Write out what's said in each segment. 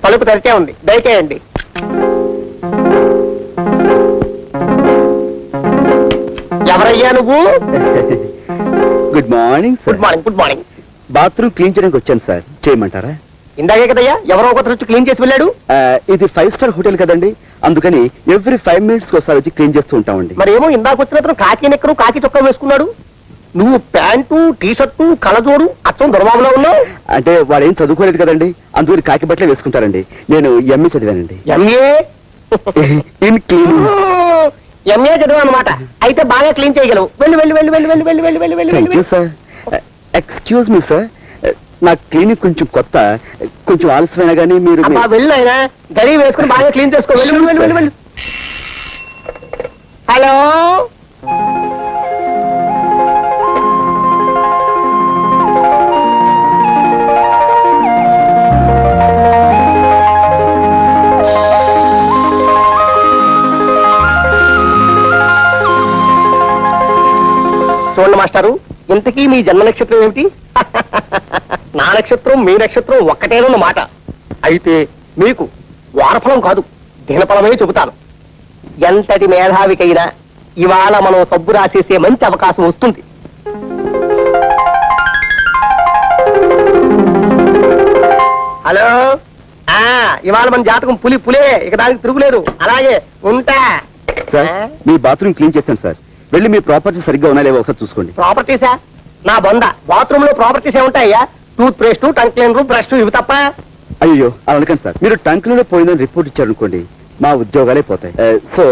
తలుపు తెరిచే ఉంది, దయచేయండి. ఎవరయ్యా నువ్వు? Good morning. Good morning. Good morning. Bathroom clean చేయడానికి వచ్చాను సార్, చేయమంటారా? ఇందాకే కదయ్యా ఎవరో ఒకరు వచ్చి క్లీన్ చేసి వెళ్ళాడు. ఇది 5 స్టార్ హోటల్ కదండి, అందుకని ఎవ్రీ 5 minutes ఒకసారి వచ్చి క్లీన్ చేస్తూ ఉంటామండి. మరేమో ఇందాక వచ్చిన కాకి నెక్కరు కాకి చొక్కా వేసుకున్నాడు, నువ్వు ప్యాంటు టీ షర్టు కలజోడు అచ్చం దొరబాబులో ఉన్నావు. అంటే వాడు ఏం చదువుకోలేదు కదండి, అందుకని కాకి బట్టలే వేసుకుంటారండి. నేను ఎంఏ చదివానండి. ఎంఏ? In cleaning. ఎంఏ చదివా అనమాట. అయితే బాగా క్లీన్ చేయగలవు. వెళ్ళి వెళ్ళి వెళ్ళి వెళ్ళి వెళ్ళి వెళ్ళి వెళ్ళి వెళ్ళి వెళ్ళి thank you sir. Excuse me sir, నా క్లినిక్ కొంచెం కొత్త, కొంచెం ఆలస్యమైనా కానీ మీరు వెళ్ళి ఆయన గడి వేసుకుని బాగా క్లీన్ చేసుకో. వెళ్ళి వెళ్ళి వెళ్ళి వెళ్ళి. హలో, చూడండి మాస్టారు, ఇంతకీ మీ జన్మ నక్షత్రం ఏమిటి? నా నక్షత్రం మీ నక్షత్రం ఒక్కటేనన్న మాట. అయితే మీకు వారఫలం కాదు, దినఫలమే చెబుతాను. ఎంతటి మేధావికైనా ఇవాళ మనం సబ్బు రాసేసే మంచి అవకాశం వస్తుంది. హలో, ఇవాళ మన జాతకం పులే, ఇక దానికి తిరుగులేదు. అలాగే ఉంటా. సార్, మీ బాత్రూమ్ క్లీన్ చేస్తాను సార్, వెళ్ళి మీ ప్రాపర్టీ సరిగ్గా ఉన్నా లేవో ఒకసారి చూసుకోండి. ప్రాపర్టీసా? నా బొంద, బాత్రూమ్ లో ప్రాపర్టీస్ ఏముంటాయ్యా? Toothpaste, tongue cleaner, brush, ఇవి తప్ప. అయ్యో అలా అనకండి సార్, మీరు టంగ్ క్లీనర్ పోయిందని రిపోర్ట్ ఇచ్చారనుకోండి, మా ఉద్యోగాలే పోతాయి. So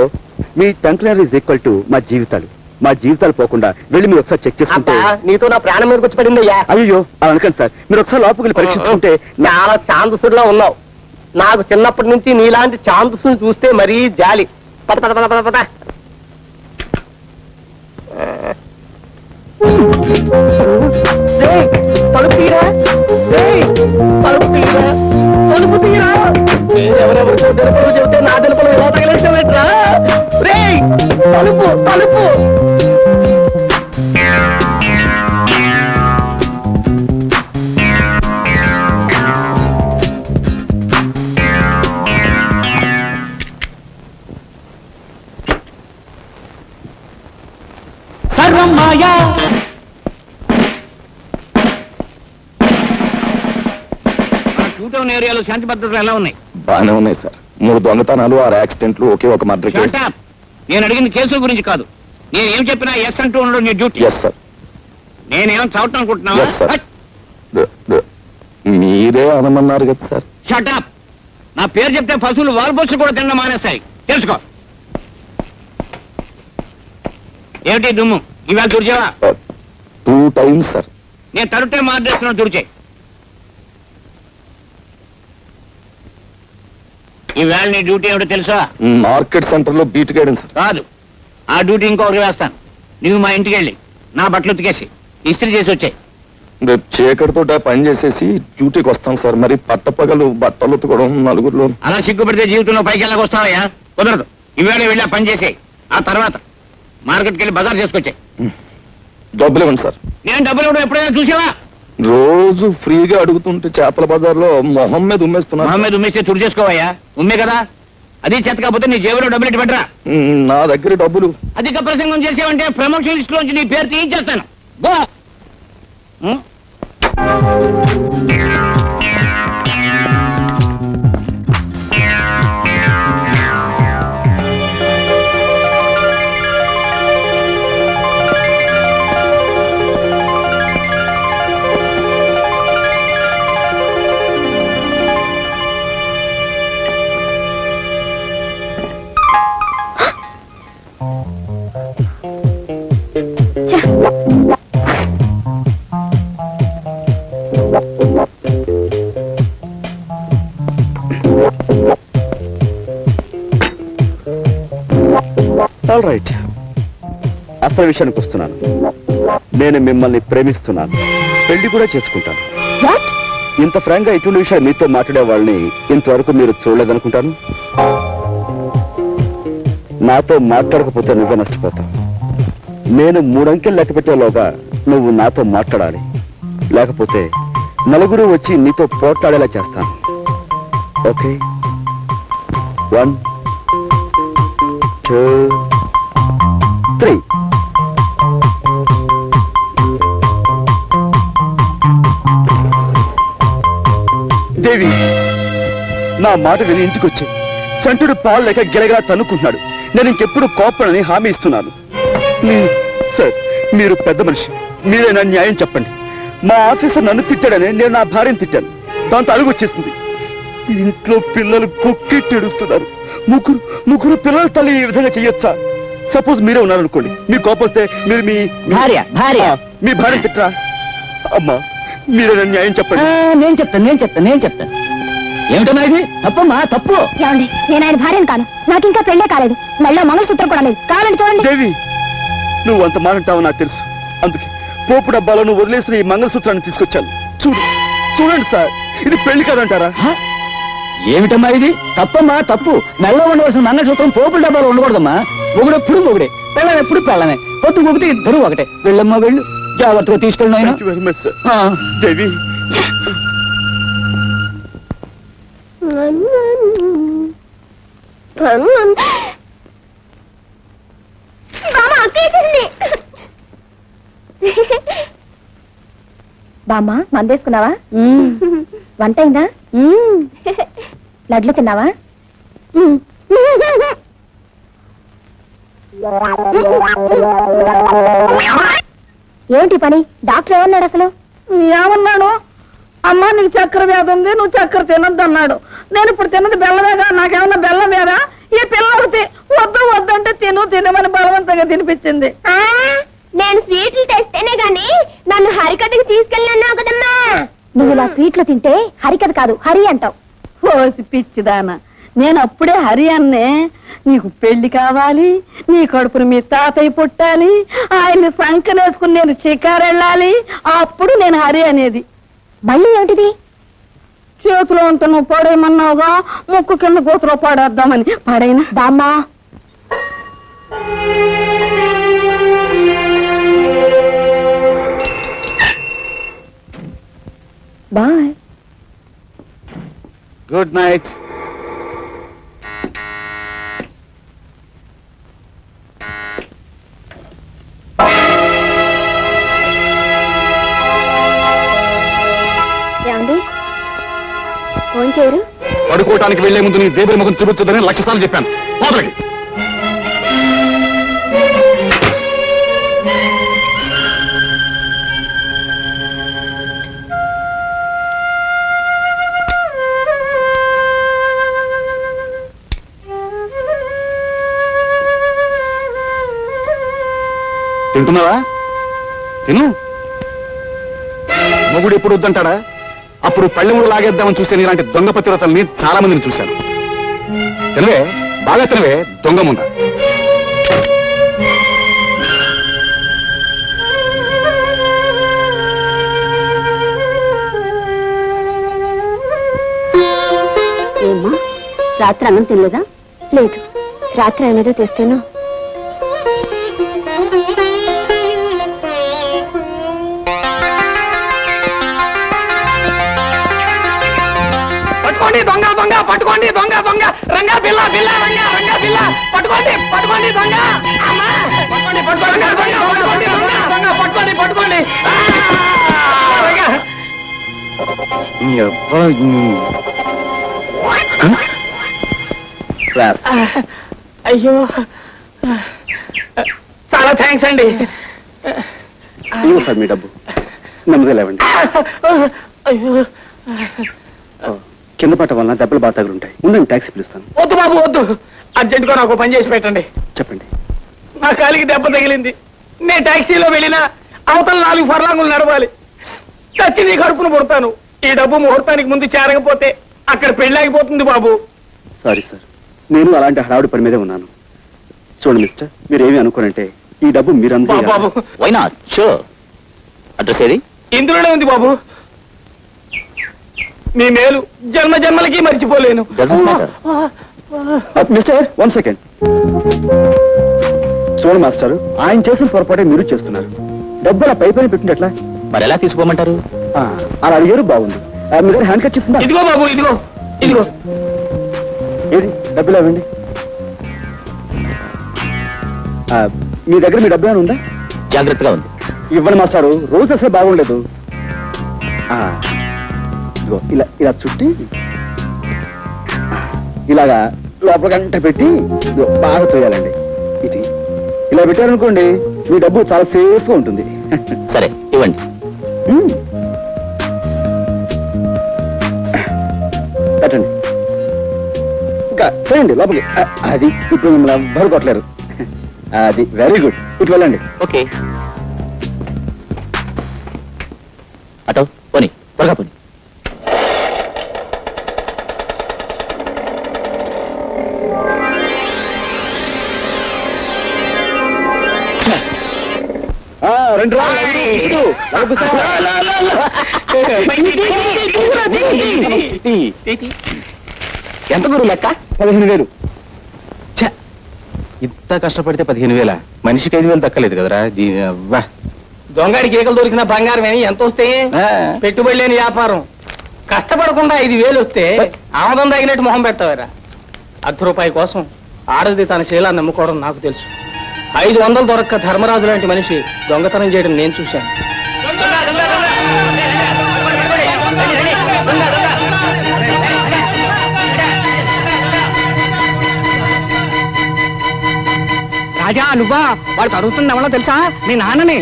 me tongue cleaner is equal to మా జీవితాలు పోకుండా వెళ్ళి మీరు ఒకసారి చెక్ చేసుకుంటే. నీతో నా ప్రాణం మీదకి వచ్చి పడిందయ్యా. అయ్యో అలా అనకండి సార్, మీరు ఒకసారి లోపలికి వెళ్ళి పరీక్షించుకుంటే. చాలా ఛాందసుడిలా ఉన్నావు. నాకు చిన్నప్పటి నుంచి నీలాంటి ఛాందసుని చూస్తే మరీ జాలి. పద పద పద పద పద. తలుపు తీరా, తలుపు తీరా, తలుపు తీరా. ఎవరెవరికో తెలుపులు చెబితే నా తెలుపులు ఎలా తగిలేసావేట్రా? తలుపు తలుపు. సర్వం మాయా. టూటౌన్ ఏరియాలో శాంతి భద్రతలు ఎలా ఉన్నాయి? బాగానే ఉన్నాయి సార్. 3 దొంగతనాలు, 6 యాక్సిడెంట్లు, ఒకే ఒక మర్డర్ కేసు. నేను అడిగిన కేసుల గురించి కాదు, నేను ఏం చెప్పినా ఎస్ అంటూ ఉండడం నీ డ్యూటీ. Yes sir. నేనేం చదవటం అనుకుంటున్నావా? Yes, sir. మీరే అనమన్నారు కదా సార్. షటప్. నా పేరు చెప్తే పశువులు వాల్బోసులు కూడా తినడం మానేస్తాయి, తెలుసుకో. ఏమిటి దుమ్ము? ఇవాళ తుడిచావా? 2 times సార్. నేను తరుటే మార్చేస్తున్నాను, తుడిచే. ఈవేళ నీ డ్యూటీ ఏమిటో తెలుసా? మార్కెట్ సెంటర్ లో బీట్ గైడెన్స్ సార్. కాదు, ఆ డ్యూటీ ఇంకొకరు వేస్తాను. నువ్వు మా ఇంటికి వెళ్ళి నా బట్టలు ఉతికేసి ఇస్త్రీ చేసి వచ్చాయి. రేపు చీకటితో పని చేసేసి డ్యూటీకి వస్తాం సార్. మరి పట్టపగలు బట్టలు ఉతకడం నలుగురిలో. అలా సిగ్గుపడితే జీవితంలో పైకి వెళ్ళకొస్తావయ్యా? కుదరదు. ఈవేళ వెళ్ళి ఆ పని చేసేయి. ఆ తర్వాత మార్కెట్కి వెళ్ళి బజార్ చేసుకొచ్చాయి. డబ్బులు ఇవ్వండి సార్. నేను డబ్బులు ఇవ్వడం ఎప్పుడైనా చూసావా? రోజు ఫ్రీగా అడుగుతుంటే చేపల బజార్లో మొహం మీద ఉమ్మేస్తున్నా. మొహం మీద ఉమ్మేస్తే తుడి చేసుకోవయ్యా, ఉమ్మే కదా. అది చేత కాకపోతే నీ జేబులో డబ్బులు ఇటు పెట్టరా. నా దగ్గర డబ్బులు. అధిక ప్రసంగం చేసావంటే ప్రమోషన్ లిస్ట్ లోంచి నీ పేరు తీయించేస్తాను. గో. ఆల్ రైట్, అసలు విషయానికి వస్తున్నాను. నేను మిమ్మల్ని ప్రేమిస్తున్నాను, పెళ్లి కూడా చేసుకుంటాను. ఇంత ఫ్రాంక్ గా ఇటువంటి విషయాలు మీతో మాట్లాడే వాళ్ళని ఇంతవరకు మీరు చూడలేదనుకుంటాను. నాతో మాట్లాడకపోతే నువ్వే నష్టపోతావు. నేను 3 అంకెలు లెక్క పెట్టేలోగా నువ్వు నాతో మాట్లాడాలి, లేకపోతే నలుగురు వచ్చి నీతో పోట్లాడేలా చేస్తాను. ఓకే 1 2 3 దేవి నా మాట విని ఇంటికి వచ్చి చంటుడు పాలు లేక గిలగలా తన్నుకుంటున్నాడు. నేను ఇంకెప్పుడు కోపడని హామీ ఇస్తున్నాను. సార్, మీరు పెద్ద మనిషి, మీరే నా న్యాయం చెప్పండి. మా ఆఫీసర్ నన్ను తిట్టాడని నేను నా భార్యను తిట్టాను. దాంతో అలుగు వచ్చేసింది. ఇంట్లో పిల్లలు కొక్కెట్టేడుస్తున్నారు. ముగ్గురు పిల్లల తల్లి ఈ విధంగా చెయ్యొచ్చా? సపోజ్ మీరే ఉన్నారనుకోండి, మీ కోపం వస్తే మీరు మీ భార్య మీ భార్య తిట్టరా? అమ్మా, మీరే నా న్యాయం చెప్పండి. నేను చెప్తాను ఏమిటమ్మా ఇది? తప్పమ్మా, తప్పు. ఏమండి, నేను ఆయన భార్యను కాను. నాకు ఇంకా పెళ్ళే కాలేదు. మళ్ళీ మంగళసూత్రం కూడా లేదు. కావాలండి చూడండి. దేవి, నువ్వు అంత మానంటావు నాకు తెలుసు. అందుకే పోపు డబ్బాలో నువ్వు వదిలేసిన ఈ మంగళసూత్రాన్ని తీసుకొచ్చాను. చూడండి సార్, ఇది పెళ్లి కాదంటారా? ఏమిటమ్మా ఇది? తప్పమ్మా, తప్పు. మెల్లో ఉండవలసిన మంగళసూత్రం పోపుల డబ్బాలో ఉండకూడదమ్మా. మొగుడెప్పుడు మొగుడే, పెళ్ళం ఎప్పుడు పెళ్ళమే. పొత్తు మొగితే ఇద్దరు ఒకటే. వెళ్ళమ్మా, వెళ్ళు. జాగ్రత్తగా తీసుకెళ్ళిన ఆయన. Thank you very much, sir. దేవి, బామ్మ, మందేసుకున్నావా? వంట అయిందా? లడ్లు తిన్నావా? ఏమిటి పని? డాక్టర్ ఏమన్నాడు అసలు? ఏమన్నాడు? అమ్మా, నీకు చక్కెర వ్యాధి ఉంది, నువ్వు చక్కెర తినొద్దు అన్నాడు. నేను ఇప్పుడు తిన్నది బెల్లమేగా, నాకేమన్నా బెల్లం వేరా? ఈ పిల్లలకి వద్దంటే తినమని బలవంతంగా తినిపించింది. నేను స్వీట్లు తెస్తేనే గాని నన్ను హరికథకి తీసుకెళ్ళినావు కదమ్మా. నువ్వు ఇలా స్వీట్లు తింటే హరికథ కాదు, హరి అంటావు. ఓసి పిచ్చిదానా, నేను అప్పుడే హరి అన్నే. నీకు పెళ్లి కావాలి, నీ కడుపున మీ తాతయ్య పుట్టాలి, ఆయన్ని సంకనేసుకుని నేను షికారు వెళ్ళాలి, అప్పుడు నేను హరి అనేది. మళ్ళీ ఏమిటిది? చేతిలో ఉంటే నువ్వు పడేయమన్నావుగా, ముక్కు కింద గోతులో పడేద్దామని. పడైనా బామ్మా, బాయ్. Good night. ఏమండి, ఫోన్ చేయరు? పడుకోవటానికి వెళ్లే ముందు నీ దేవుడి ముఖం చూపించదని 1,00,000 సార్లు చెప్పాను. పోతలకి తింటున్నావా? తిను. మొగుడు ఎప్పుడు వద్దంటాడా? అప్పుడు పళ్ళెముడు లాగేద్దామని చూస్తే ఇలాంటి దొంగ పతివ్రతల్ని చాలా మందిని చూశాను. తినవే, బాగా తినవే, దొంగ ముంద. ఏమ్మా, రాత్రి అన్నం తినలేదా? లేదు, రాత్రి ఏమేదో తెస్తాను. పట్టుకోండి దొంగ దొంగ, పట్టుకోండి దొంగ దొంగ, రంగా బిల్ల బిల్ల, రంగా బిల్ల, పట్టుకోండి పట్టుకోండి దొంగ, అమ్మా, పట్టుకోండి పట్టుకోండి దొంగ, పట్టుకోండి దొంగ దొంగ, పట్టుకోండి పట్టుకోండి. అయ్యో, చాలా థ్యాంక్స్ అండి. సార్, మీ డబ్బు నెమ్మది లేవండి. అయ్యో, కింద పట్ట వలన దెబ్బలు బాగా తగులుంటాయి. ఉండండి, ట్యాక్సీ పిలుస్తాను. వద్దు బాబు వద్దు, అర్జెంట్ గా నాకు పని చేసి పెట్టండి. చెప్పండి. నా కాలికి దెబ్బ తగిలింది. నేను టాక్సీలో వెళ్ళినా అవతల 4 ఫర్లాంగులు నడవాలి. చచ్చి నీ కడుపును పుడతాను. ఈ డబ్బు ముహూర్తానికి ముందు చేరకపోతే అక్కడ పెళ్ళాగిపోతుంది బాబు. సారీ సార్, నేను అలాంటి హడావుడి పని మీదే ఉన్నాను. చూడండి మిస్టర్, మీరు ఏమి అనుకోనంటే ఈ డబ్బు మీరు బాబు వై నాట్? షూర్. అడ్రస్ ఏది? ఇందులోనే ఉంది బాబు. మీ మేలు జన్మ జన్మలకి మర్చిపోలేను. Mister, 1 second. చూడండి మాస్టర్, ఆయన చేసిన పొరపాటే మీరు చేస్తున్నారు. డబ్బు అలా పై పైన పెట్టినట్లా? మరి ఎలా తీసుకోమంటారు? అలా అడిగారు, బాగుంది. మీ దగ్గర హ్యాండ్ కర్చీఫ్ ఉందా? ఇదిగో బాబు, ఇదిగో. ఇదిగో ఏది డబ్బులు అవ్వండి. మీ దగ్గర మీ డబ్బు ఏమైనా ఉందా? జాగ్రత్తగా ఉంది. ఇవ్వండి మాస్టారు, రోజు అసలు బాగుండలేదు. ఇదిగో ఇలా ఇలా చుట్టి ఇలాగా లోపల గంట పెట్టి ఇదిగో బాగా తోయాలండి. ఇది ఇలా పెట్టారనుకోండి మీ డబ్బు చాలా సేఫ్గా ఉంటుంది. సరే ఇవ్వండి. పెట్టండి. ఇంకా చేయండి లోపలికి. అది ఇప్పుడు మిమ్మల్ని ఎవ్వరు కొట్టలేరు. అది వెరీ గుడ్. ఇటు వెళ్ళండి. ఓకే. అటో పోనీ, త్వరగా పోనీ. రెండు ఎంత గురు లెక్క? 15,000. ఇంత కష్టపడితే 15,000, మనిషికి 5,000 దక్కలేదు కదరా. దొంగడి కేకలు దొరికిన బంగారం అని ఎంత వస్తే పెట్టుబడి లేని వ్యాపారం. కష్టపడకుండా 5,000 వస్తే ఆమదం తగినట్టు మొహం పెడతావారా? ₹1 కోసం ఆడది తన శీలాన్ని నమ్ముకోవడం నాకు తెలుసు. 500 దొరక్క ధర్మరాజు లాంటి మనిషి దొంగతనం చేయడం నేను చూశాను. రాజా నువ్వా? వాళ్ళు తరుగుతుంది ఎవరో తెలుసా? మీ నాన్నని.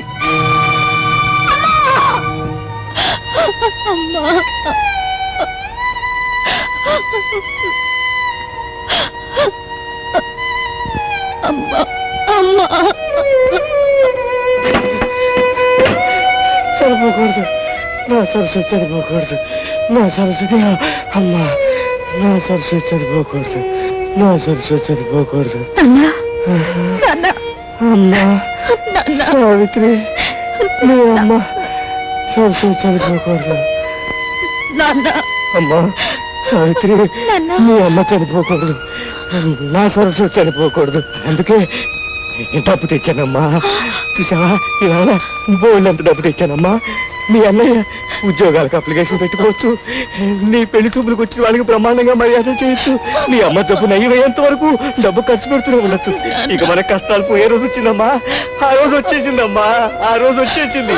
చనిపోకూడదు, నా సరస్వతి చనిపోకూడదు, నా సరస్వతి అమ్మా, నా సరస్వతి చనిపోకూడదు, నా సరస్వతి చనిపోకూడదు. అమ్మా సావిత్రి, నీ అమ్మ సరస్వతి చనిపోకూడదు. అమ్మా సావిత్రి, నీ అమ్మ చనిపోకూడదు, నా సరస్వతి చనిపోకూడదు. అందుకే డబ్బు తెచ్చానమ్మా. చూసావా, ఇవాళ బోల్డంత డబ్బు తెచ్చానమ్మా. మీ అన్నయ్య ఉద్యోగాలకు అప్లికేషన్ పెట్టుకోవచ్చు, నీ పెళ్లి చూపులకు వచ్చిన వాళ్ళకి బ్రహ్మాండంగా మర్యాద చేయొచ్చు, నీ అమ్మ జబ్బు నయ్యయ్యేంత వరకు డబ్బు ఖర్చు పెడుతూనే ఉండొచ్చు. ఇక మన కష్టాలు పోయే రోజు వచ్చిందమ్మా. ఆ రోజు వచ్చేసిందమ్మా, ఆ రోజు వచ్చేసింది.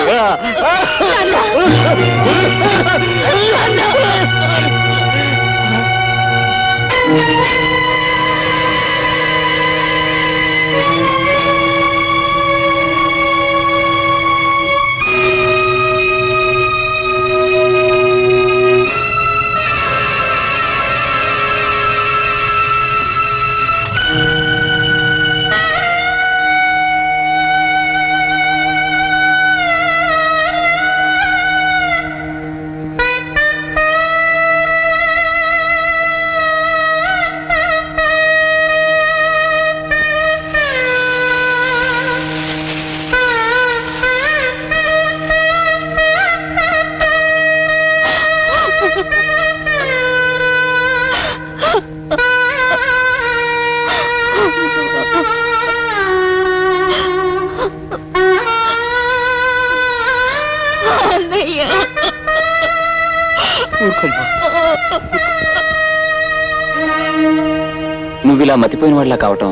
నువ్వు ఇలా మతిపోయిన వాళ్ళ కావటం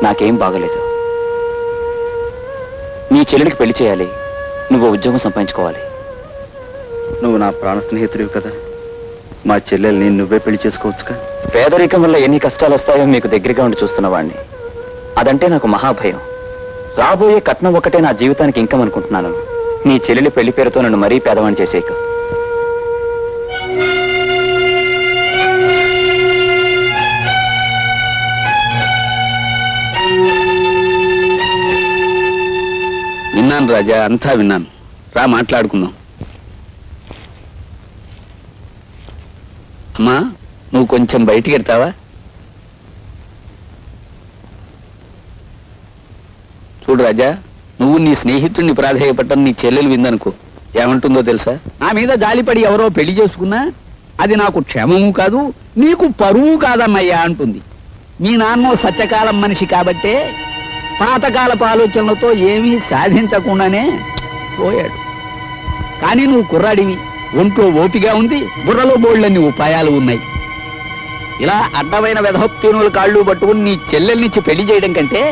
నాకేం బాగలేదు. నీ చెల్లెలికి పెళ్లి చేయాలి, నువ్వు ఉద్యోగం సంపాదించుకోవాలి. నువ్వు నా ప్రాణ స్నేహితుడివి కదా, మా చెల్లెల్ని నువ్వే పెళ్లి చేసుకోవచ్చుగా. పేదరికం వల్ల ఎన్ని కష్టాలు వస్తాయో మీకు దగ్గరగా ఉండి చూస్తున్నవాడిని. అదంటే నాకు మహాభయం. రాబోయే కట్నం ఒకటే నా జీవితానికి ఇంకం అనుకుంటున్నాను. నీ చెల్లెలి పెళ్లి పేరుతో నన్ను మరీ పేదవాణ్ణి చేసేయకు. విన్నాను రాజా, అంతా విన్నాను. రా మాట్లాడుకుందాం. అమ్మా, నువ్వు కొంచెం బయటికి వెళ్తావా? చూడు రాజా, నువ్వు నీ స్నేహితుడిని ప్రాధేయపట్టం నీ చెల్లెలు విందనుకో, ఏమంటుందో తెలుసా? నా మీద జాలిపడి ఎవరో పెళ్లి చేసుకున్నా అది నాకు క్షేమము కాదు, నీకు పరువు కాదన్నయ్యా అంటుంది. మీ నాన్న సత్యకాలం మనిషి కాబట్టే పాతకాలపు ఆలోచనలతో ఏమీ సాధించకుండానే పోయాడు. కానీ నువ్వు కుర్రాడివి, ఒంట్లో ఓపిగా ఉంది, బుర్రలో బోళ్ళన్ని ఉపాయాలు ఉన్నాయి. ఇలా అడ్డమైన వెధపీనుల కాళ్ళు పట్టుకుని నీ చెల్లెల్నిచ్చి పెళ్లి చేయడం కంటే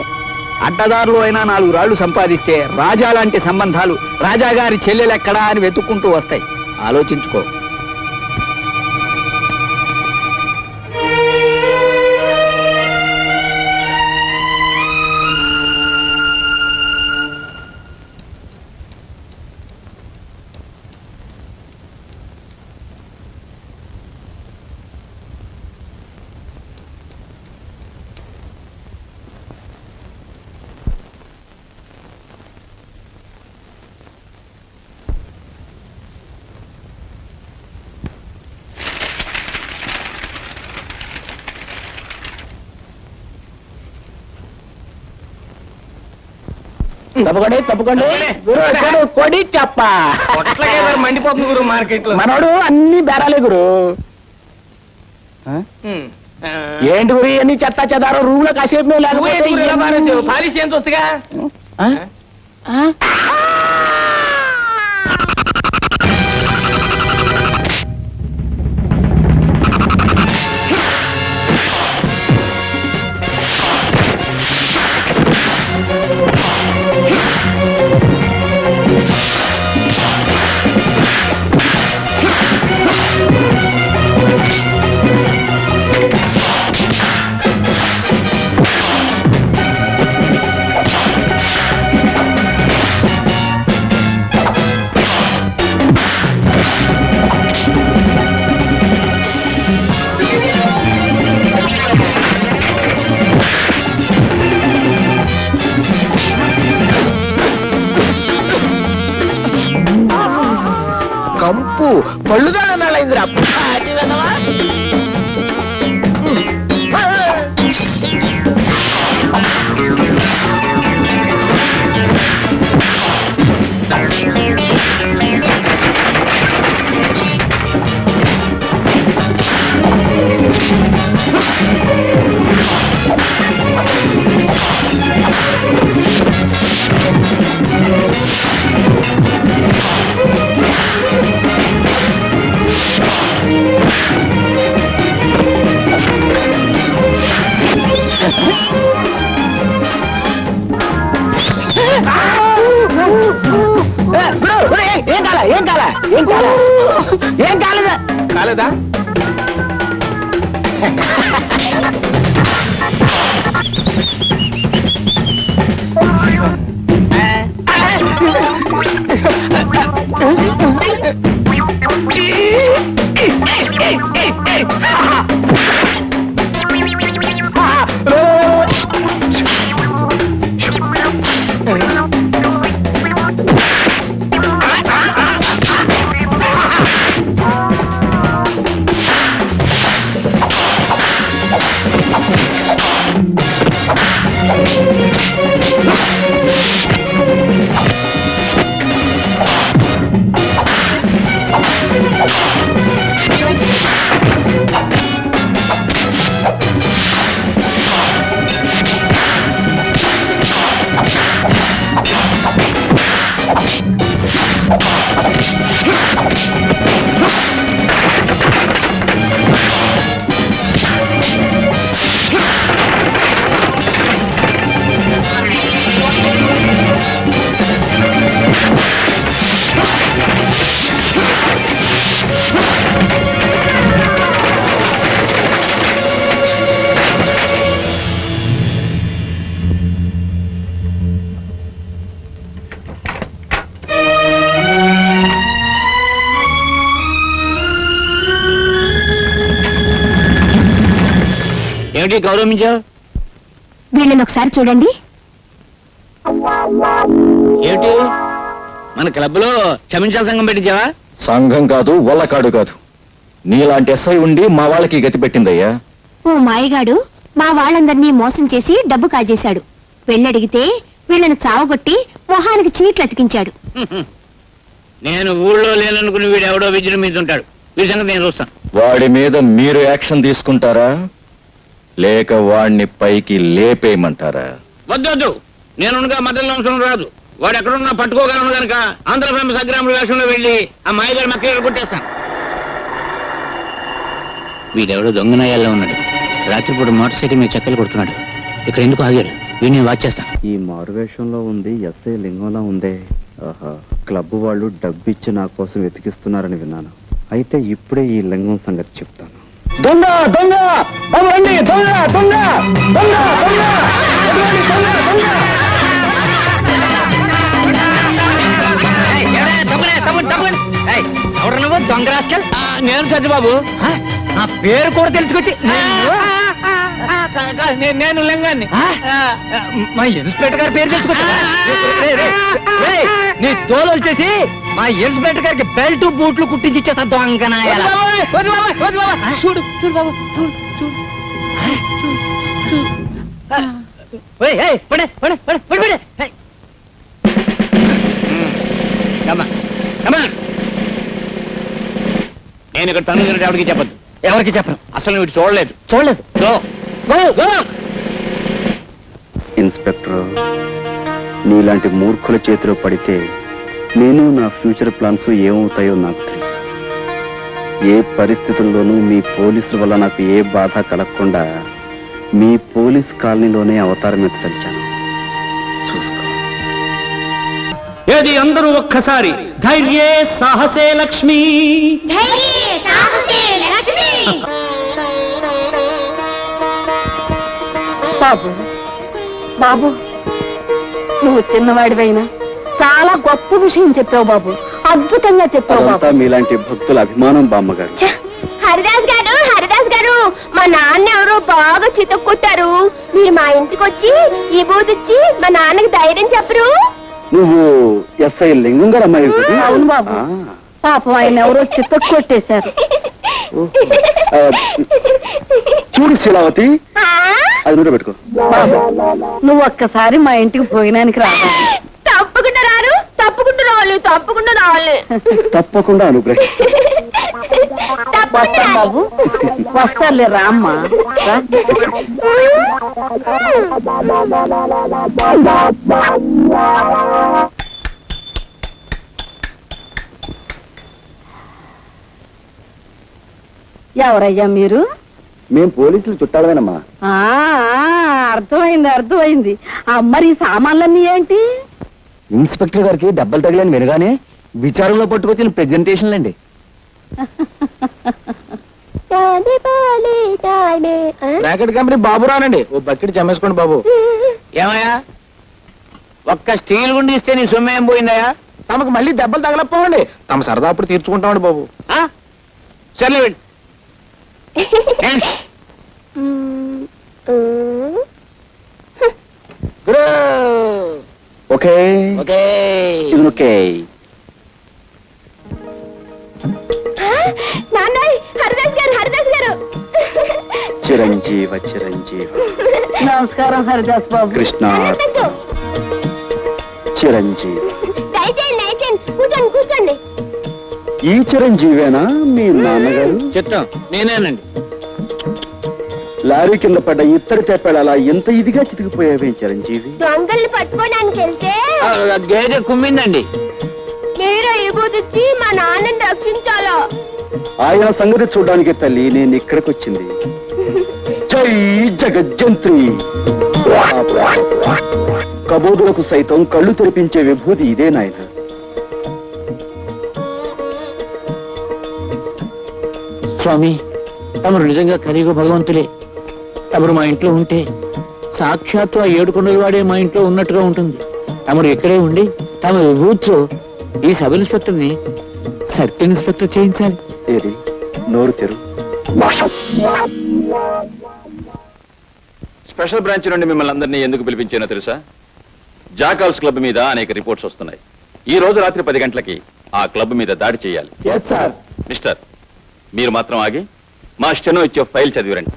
అడ్డదారులు అయినా 4 రాళ్లు సంపాదిస్తే రాజా లాంటి సంబంధాలు రాజాగారి చెల్లెలెక్కడా అని వెతుక్కుంటూ వస్తాయి. ఆలోచించుకో. తప్పకండి తప్పకండి గురు వచ్చాడు, కొడి చెప్ప మండిపోతుంది గురు మార్కెట్ లో. మనోడు అన్ని బేరాలే గురు. ఏంటి గురి అన్ని చెత్త చెదారం రూమ్ లో కాసేపు మేము లేకపోతే పాలిష్ ఎంత వస్తుగా. కంపు పళ్ళుదానైందిరా. ఏం కాలేదా? ఏమిటి గౌరవించావు? వీళ్ళని ఒకసారి చూడండి. ఏమిటి మన క్లబ్ లో క్షమించాల సంఘం పెట్టించావా? సంఘం కాదు, వల్లకాడు కాదు. నీలాంటి ఎస్ఐ ఉండి మా వాళ్ళకి గతి పెట్టిందయ్యా. ఓ మాయగాడు మా వాళ్ళందరినీ మోసం చేసి డబ్బు కాజేశాడు. వెళ్ళడిగితే వీళ్ళని చావగొట్టి మొహానికి చీట్లు అతికించాడు. నేను ఊళ్ళో లేననుకుని వీడు ఎవడో విజృంభించుంటాడు. వీడి సంగతి నేను చూస్తాను. వాడి మీద మీరు యాక్షన్ తీసుకుంటారా లేక వాడిని పైకి లేపేయమంటారా? వద్దొద్దు, నేనుగా మధ్యలో అవసరం రాదు. వాడు ఎక్కడున్నా పట్టుకోగలను గనక ఆంధ్ర ఫేమస్ అగ్రాముల వేషంలో వెళ్ళి ఆ మాయగారి మక్కలు కొట్టేస్తాను. వీడెవడో దొంగనాయాల్లో ఉన్నాడు. రాత్రిపూట మోటార్ సైకిల్ మీద చక్కలు కొడుతున్నాడు. ఇక్కడ ఎందుకు ఆగాడు? వీడిని వాచ్ చేస్తాను. ఈ మారువేషంలో ఉంది ఎస్ఐ లింగంలా ఉందే. ఆహా, క్లబ్ వాళ్ళు డబ్బిచ్చి నా కోసం వెతికిస్తున్నారని విన్నాను. అయితే ఇప్పుడే ఈ లింగం సంగతి చెప్తాను. దొంగ దొంగ బాబు రండి, దొంగ దొంగ దొంగ దొంగ ఎటువంటి దొంగ దొంగ. నేను చంద్రబాబు, నా పేరు కూడా తెలుసుకొచ్చి నేను లింగాన్ని మా ఇన్స్పెక్టర్ గారి పేరు తెలుసుకొచ్చి నీ తోలు వచ్చేసి మా ఇన్స్పెక్టర్ గారికి బెల్ట్ బూట్లు కుట్టించి ఇచ్చేస్తా దొంగనాయాల. చూడు చూడు బాబు, చూడు చూడు నేను ఇక్కడ తను ఎవరికి చెప్పద్దు. ఎవరికి చెప్పను. అసలు వీడు చూడలేదు. చూడలేదు. ఇన్స్పెక్టర్, నీలాంటి మూర్ఖుల చేతిలో పడితే నేను నా ఫ్యూచర్ ప్లాన్స్ ఏమవుతాయో నాకు తెలుసు. ఏ పరిస్థితుల్లోనూ మీ పోలీసుల వల్ల నాకు ఏ బాధ కలగకుండా మీ పోలీస్ కాలనీలోనే అవతారం ఎత్తలిచాను. చూసుకో. ఏది అందరూ ఒక్కసారి ధైర్యే సాహసే లక్ష్మి. బాబు బాబు, నువ్వు చిన్నవాడివైనా చాలా గొప్ప విషయం చెప్పావు బాబు. అద్భుతంగా చెప్పావు అదంతా బాబు. మీలాంటి భక్తుల అభిమానం బామ్మగారు. హరిదాస్ గారు, హరిదాస్ గారు, మా నాన్న ఎవరో బాగా చితక్కొట్టారు. మీరు మా ఇంటికి వచ్చి ఈ బూదిచ్చి మా నాన్నకి ధైర్యం చెప్పరు? నువ్వు ఎస్ఐ లింగం గారు అమ్మాయి కదా? అవును బాబు. పాపం ఆయన ఎవరో చిత్త కొట్టేశారు. చూడు శీలావతి, ఆ? అది నూట పెట్టుకో. బాబు, నువ్వు ఒక్కసారి మా ఇంటికి భోజనానికి రావాలి. తప్పకుండా రారు, తప్పకుండా రావాలి, తప్పకుండా రావాలి. తప్పకుండా అనుగ్రహి. వస్తాం బాబు, వస్తారులే రామ్మా రా. ఎవరయ్యా మీరు? మేం పోలీసులు చుట్టాలమేనమ్మా. ఆ అర్థమైంది అర్థమైంది. మరి ఈ సామాన్లన్నీ ఏంటి? ఇన్స్పెక్టర్ గారికి దెబ్బలు తగిలని వినగానే విచారంలో పట్టుకొచ్చిన ప్రెజెంటేషన్లు అండి. బ్రాకెట్ కంపెనీ బాబు రానండి. ఓ బకెట్ చమ్మేసుకోండి బాబు. ఏమయ్యా, ఒక్క స్టీల్ గుండి ఇస్తే నీ సొమ్ము ఏం పోయిందయ్యా? తమకు మళ్ళీ దెబ్బలు తగలపోవండి. తమ సరదా అప్పుడు తీర్చుకుంటామండి బాబు. సర్లే వెళ్ళి. Okay okay. ఇది ఓకే. నాన్నయ్, హరిదాస్ గారు, హరిదాస్ గారు. చిరంజీవ చిరంజీవ. నమస్కారం హరిదాస్ బాబు. కృష్ణ హరిదాసు, చిరంజీవి. దయచేయండి, దయచేయండి, కూర్చోండి కూర్చోండి. ఈ చిరంజీవేనా మీ నాన్నగారు? చిత్తం నేనేనండి. లారీ కింద పడ్డ ఇత్తడి తెప్పాడు అలా ఎంత ఇదిగా చితికిపోయావే చిరంజీవి? దొంగల్ని పట్టుకోవడానికి వెళ్తే గేదె కుమ్మిందండి. మీరు ఇబుదిచ్చి మా నాన్నని రక్షించాలా? ఆయన సంగతి చూడడానికి తల్లి నేను ఇక్కడికి వచ్చింది. జై జగజ్జంత్రి. కబోదులకు సైతం కళ్ళు తెరిపించే విభూతి ఇదే నాయన. స్వామి, తమరు నిజంగా కలియుగ భగవంతులే. తమరు మా ఇంట్లో ఉంటే సాక్షాత్తు ఆ ఏడుకొండల వాడే మా ఇంట్లో ఉన్నట్టుగా ఉంటుంది. తమరు ఇక్కడే ఉండి తమ విభూతితో ఈ సబ్ ఇన్స్పెక్టర్ని సర్కిల్ ఇన్స్పెక్టర్ చేయించాలి. ఏది నోరు తెరు. స్పెషల్ బ్రాంచ్ నుండి మిమ్మల్ని అందరినీ ఎందుకు పిలిపించానో తెలుసా? జాకాల్స్ క్లబ్ మీద అనేక రిపోర్ట్స్ వస్తున్నాయి. ఈ రోజు రాత్రి 10 గంటలకి ఆ క్లబ్ మీద దాడి చేయాలి. మిస్టర్, మీరు మాత్రం ఆగి మా స్టెనో ఇచ్చే ఫైల్ చదివిరండి.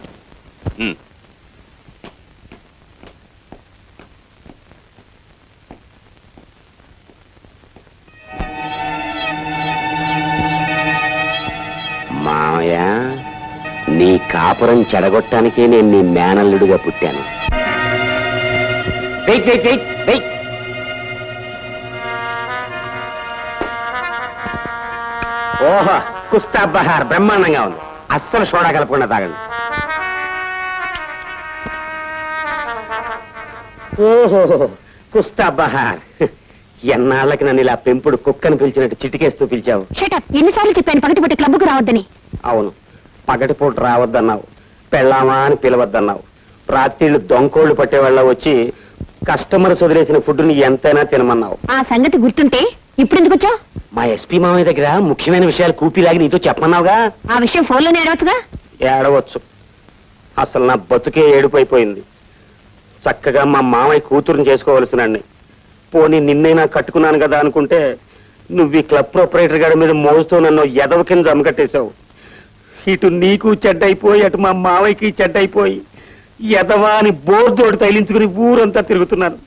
మామయ్య, నీ కాపురం చెడగొట్టానికే నేను నీ మేనల్లుడిగా పుట్టాను. Wait wait wait wait. ఓహో, కుస్తా బహార్ బ్రహ్మాండంగా ఉంది. అస్సలు సోడా కలపకుండా తాగండి. ఓహో, కుస్తా బహార్. ఎన్నాళ్ళకి నన్ను ఇలా పెంపుడు కుక్కను పిలిచినట్టు చిటికేస్తూ పిలిచావు. షటప్, ఎన్నిసార్లు చెప్పాను పగటిపూట క్లబ్కు రావద్దని. అవును, పగటిపూట రావద్దన్నావు, పెళ్ళామా అని పిలవద్దన్నావు. రాత్రిళ్ళు దొంకోళ్లు పట్టేవాళ్ళ వచ్చి కస్టమర్స్ వదిలేసిన ఫుడ్ని ఎంతైనా తినమన్నావు. ఆ సంగతి గుర్తుంటే ఇప్పుడు ఎందుకు వచ్చావు? మా ఎస్పీ మామయ్య దగ్గర ముఖ్యమైన విషయాలు కూపిలాగి నీతో చెప్పమన్నావుగా. ఆ విషయం ఫోన్లోనే ఏడవచ్చుగా. ఏడవచ్చు, అసలు నా బతుకే ఏడుపైపోయింది. చక్కగా మా మామయ్య కూతురుని చేసుకోవలసినండి. పోనీ నిన్నైనా కట్టుకున్నాను కదా అనుకుంటే నువ్వు ఈ క్లబ్ ప్రొపరేటర్ గారి మీద మోస్తూ నన్ను ఎదవ కింద జమకట్టేశావు. ఇటు నీకు చెడ్డైపోయి అటు మా మావయ్యకి చెడ్డైపోయి ఎదవా అని బోర్దోడు తైలించుకుని ఊరంతా తిరుగుతున్నాను.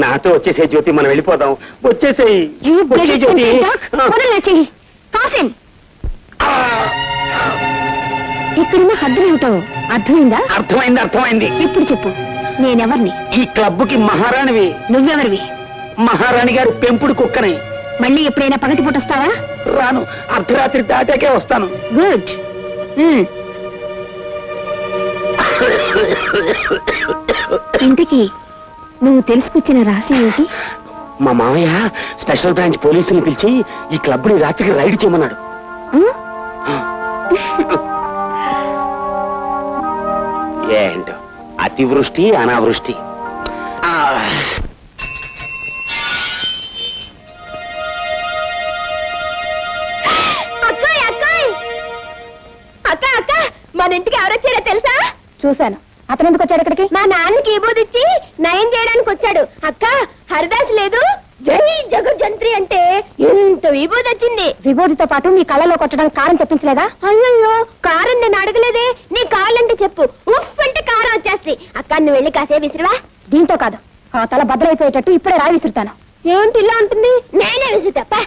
నాతో వచ్చేసే జ్యోతి, మనం వెళ్ళిపోదాం. వచ్చేసేయి. వచ్చే జ్యోతి. కాసిం, ఇక్కడున్న హద్దులేమిటో అర్థమైందా? అర్థమైంది, అర్థమైంది. ఇప్పుడు చెప్పు, నేనెవర్ని? ఈ క్లబ్కి మహారాణివి. నువ్వెవరివి? మహారాణి గారి పెంపుడు కుక్కని. మళ్ళీ ఎప్పుడైనా పగటిపూట వస్తావా? రాను, అర్ధరాత్రి దాటాకే వస్తాను. గుడ్. ఇంతకీ నువ్వు తెలుసుకొచ్చిన రహస్యం ఏంటి? మా మామయ్య స్పెషల్ బ్రాంచ్ పోలీసుని పిలిచి ఈ క్లబ్ ని రాత్రికి రైడ్ చేయమన్నాడు. ఏంటో అతివృష్టి అనావృష్టి. అక్క అక్క, మన ఇంటికి ఎవరొచ్చారో తెలుసా? చూశాను. అతను ఎందుకు వచ్చాడు ఇక్కడికి? మా నాన్నకి ఇచ్చి నయం చేయడానికి వచ్చాడు. అక్క, హరిదాస్ లేదు, జై జగజ్జంత్రి అంటే ఎంత విభూది వచ్చింది. విభూతితో పాటు నీ కళ్ళలో కొట్టడానికి కారం తెప్పించలేదా? అయ్యో, కారం నేను అడగలేదే. నీ కాళ్ళంటే చెప్పు, ఉఫ్ అంటే కారం వచ్చేస్తుంది. అక్క, నువ్వు వెళ్ళి కాసే విసిరివా. దీంతో కాదు, ఆ తల భద్రైపోయేటట్టు ఇప్పుడే రాయి విసురుతాను. ఏంటి ఇలా ఉంటుంది? నేనే విసురుతా.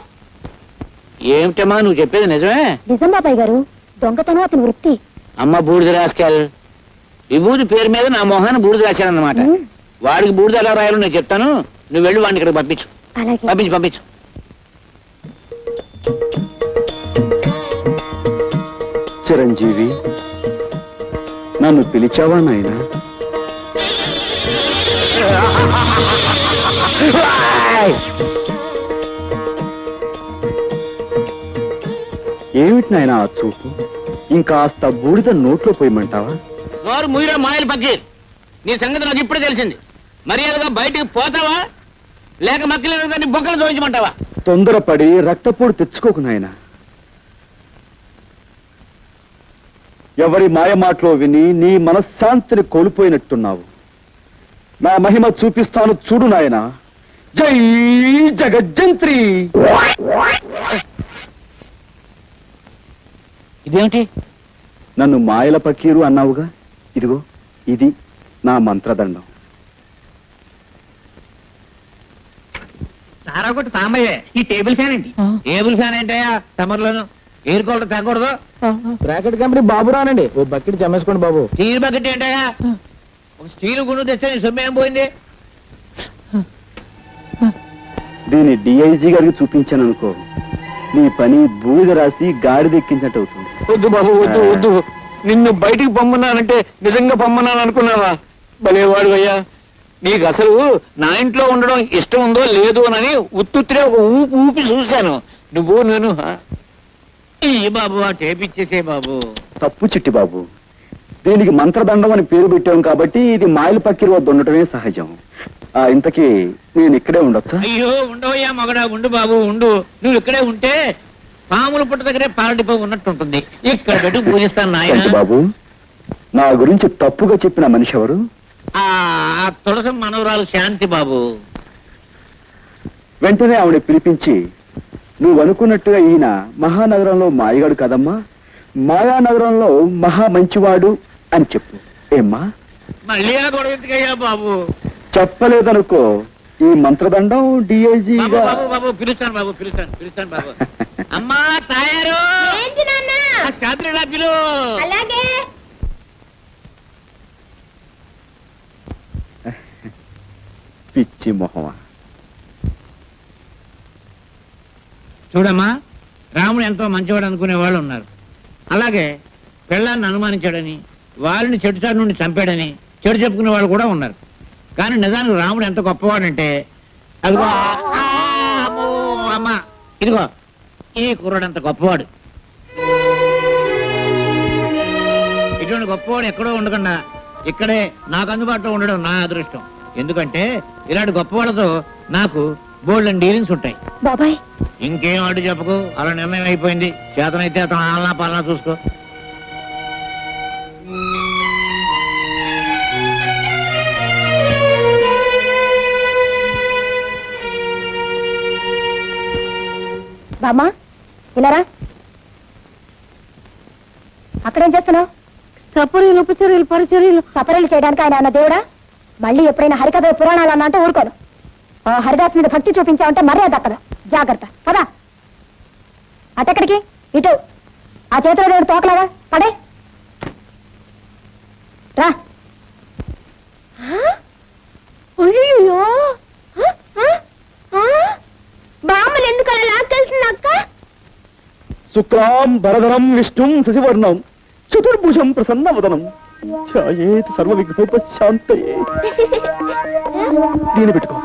ఏమిటమ్మా నువ్వు చెప్పేది నిజమే? నిజం బాబాయ్ గారు, దొంగతనం అతని వృత్తి. అమ్మ బూడిద రాసుకెళ్. విభూతి పేరు మీద నా మొహాన్ని బూడిద రాశానన్నమాట. వాడికి బూడిద ఎలా రాయాలో నేను చెప్తాను, నువ్వు వెళ్ళి వాడిని ఇక్కడికి పంపించు. అలాగే. పంపించు పంపించు. చిరంజీవి, నన్ను పిలిచావా నాయనా? ఏమిటి నాయనా ఆ చూపు? ఇంకాస్త బూడిద నోట్లో పోయమంటావా? నోరు ముయిరా మాయలు పక్కీర్, నీ సంగతి నాకు ఇప్పుడే తెలిసింది. మర్యాదగా బయటికి పోతావా లేక మక్కలేదని బొక్కలు చూపించమంటావా? తొందరపడి రక్తపోటు తెచ్చుకోకు నాయనా. ఎవరి మాయమాటలో విని నీ మనశ్శాంతిని కోల్పోయినట్టున్నావు. నా మహిమ చూపిస్తాను చూడు నాయనా. జై జగజ్జంత్రి. ఇదేమిటి? నన్ను మాయల పకీరు అన్నావుగా, ఇదిగో ఇది నా మంత్రదండం. సారా కొట్టు సాంబయ్యే. ఈ టేబుల్ ఫ్యాన్ ఏంటి? టేబుల్ ఫ్యాన్ ఏంటయ్యా సమ్మర్ లోను ఎయిర్ కూలర్ తగ్గకూడదు. బ్రాకెట్ కంపెనీ బాబు రానండి, ఓ బకెట్ చమ్మేసుకోండి బాబు. స్టీల్ బకెట్ ఏంటయ్యా? ఒక స్టీల్ గుండు తెస్తే నీ సొమ్ము ఏం పోయింది? దీన్ని డిఐజీ గారికి చూపించాను అనుకో, నీ పని బూడిద రాసి గాడిదెక్కించినట్టు అవుతుంది. వద్దు బాబు, వద్దు వద్దు. నిన్ను బయటికి పొమ్మన్నానంటే నిజంగా పొమ్మన్నాను అనుకున్నావా? భలేవాడు అయ్యా. నీకు అసలు నా ఇంట్లో ఉండడం ఇష్టం ఉందో లేదో అని ఉత్తుత్తిరే ఒక ఊపి ఊపి చూశాను. నువ్వు నేను బాబు ఆ టేప్ ఇచ్చేసే బాబు. తప్పు చిట్టి బాబు, దీనికి మంత్రదండం అని పేరు పెట్టాం కాబట్టి ఇది మాయల పక్కిరి వద్ద ఉండటమే సహజం. ఇంతకీ నేను ఇక్కడే ఉండొచ్చా? అయ్యో ఉండవయ్యా మగడా, ఉండు బాబు ఉండు. నువ్వు ఇక్కడే ఉంటే పాముల పుట్ట దగ్గరే పాలడిపో ఉన్నట్టు ఉంటుంది. ఇక్కడ పెట్టి పూజిస్తాను నాయన. బాబు, నా గురించి తప్పుగా చెప్పిన మనిషి ఎవరు? ఆ తులసం మనవరాలు శాంతి బాబు. వెంటనే ఆవిడ పిలిపించి, నువ్వు అనుకున్నట్టుగా ఈయన మహానగరంలో మాయగాడు కదమ్మా, మాయానగరంలో మహా మంచివాడు అని చెప్పు. ఏమ్మా? మళ్ళీ ఆ గొడవ ఎందుకయ్యా బాబు? చెప్పలేదనుకో, ఈ మంత్రదండం డిఐజీగా. బాబు బాబు పిలుస్తాను బాబు, పిలుస్తాను బాబు. అమ్మా తయారు శాంతిలా పిలు. అలాగే. పిచ్చి మొహమా. చూడమ్మా, రాముడు ఎంతో మంచివాడు అనుకునే వాళ్ళు ఉన్నారు. అలాగే పెళ్ళాన్ని అనుమానించాడని వాళ్ళని చెడుచాటు నుండి చంపాడని చెడు చెప్పుకునే వాళ్ళు కూడా ఉన్నారు. కానీ నిజానికి రాముడు ఎంత గొప్పవాడంటే అదిగో అమ్మో, అమ్మ ఇదిగో ఈ కుర్రాడు అంత గొప్పవాడు. ఇటువంటి గొప్పవాడు ఎక్కడో ఉండకుండా ఇక్కడే నాకు అందుబాటులో ఉండడం నా అదృష్టం. ఎందుకంటే ఇలాంటి గొప్పవాళ్ళతో నాకు బోల్డ్ అండ్ డీలింగ్స్ ఉంటాయి. బాబాయ్ ఇంకేం అడ్డు చెప్పకు, అలా నిర్ణయం అయిపోయింది. చేతనైతే అతను ఆలనా పాలనా చూసుకో. బామ్మా ఇలారా. అక్కడేం చేస్తున్నావు? సపరీలు ఉపచర్యలు పరిచర్యలు. సపరీలు చేయడానికి ఆయన అన్న దేవుడా? మళ్ళీ ఎప్పుడైనా హరికథ పురాణాలు అన్నా అంటే ఊరుకోను. ఆ హరిదాస్ మీద భక్తి చూపించావంటే మర్యాద అక్కడ. జాగ్రత్త పదా. అటెక్కడికి? ఇటు. ఆ చేతిలో దేవుడు తోకలాగా పడే రా. అయ్యో బామ్మలు ఎందుకు అలా లాక్కెళ్తుంది అక్క? శుక్లాం భరధరం విష్ణుం శశివర్ణం చతుర్భుజం ప్రసన్నవదనం ఛాయేత్ సర్వ విఘ్నోపశాంతయే. దీని పెట్టుకో.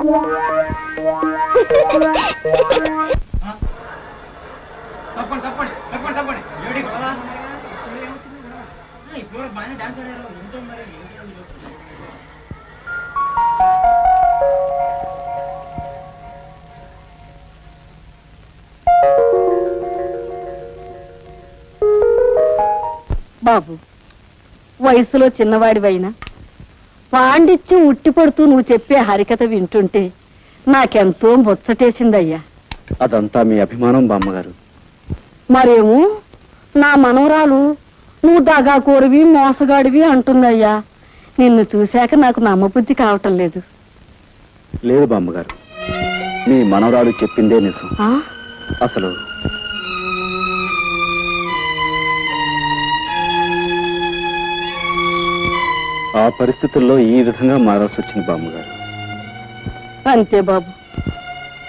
బాబు, వయసులో చిన్నవాడివైనా పాండిత్యం ఉట్టిపడుతూ నువ్వు చెప్పే హరికథ వింటుంటే నాకెంతో ముచ్చటేసిందయ్యా. అదంతా మీ అభిమానం బామ్మగారు. మరేమో నా మనవరాలు నువ్వు దగాకోరివి మోసగాడివి అంటుందయ్యా. నిన్ను చూశాక నాకు నమ్మబుద్ధి కావటం లేదు. లేదు బామ్మగారు, మీ మనవరాలు చెప్పిందే నిజం. ఆ? అసలు ఆ పరిస్థితుల్లో ఈ విధంగా మారాల్సి వచ్చింది బామ్మగారు. అంతే బాబు,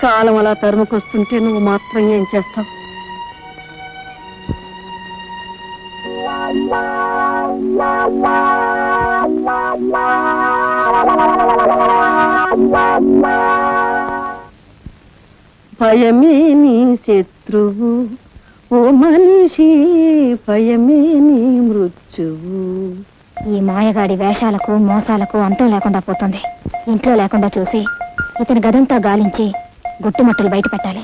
కాలం అలా తరుముకొస్తుంటే నువ్వు మాత్రం ఏం చేస్తావు? భయమే నీ శత్రువు ఓ మనిషి, భయమే నీ మృత్యువు. ఈ మాయగాడి వేషాలకు మోసాలకు అంతం లేకుండా పోతుంది. ఇంట్లో లేకుండా చూసి ఇతని గదంతా గాలించి గుట్టుమట్టులు బయట పెట్టాలి.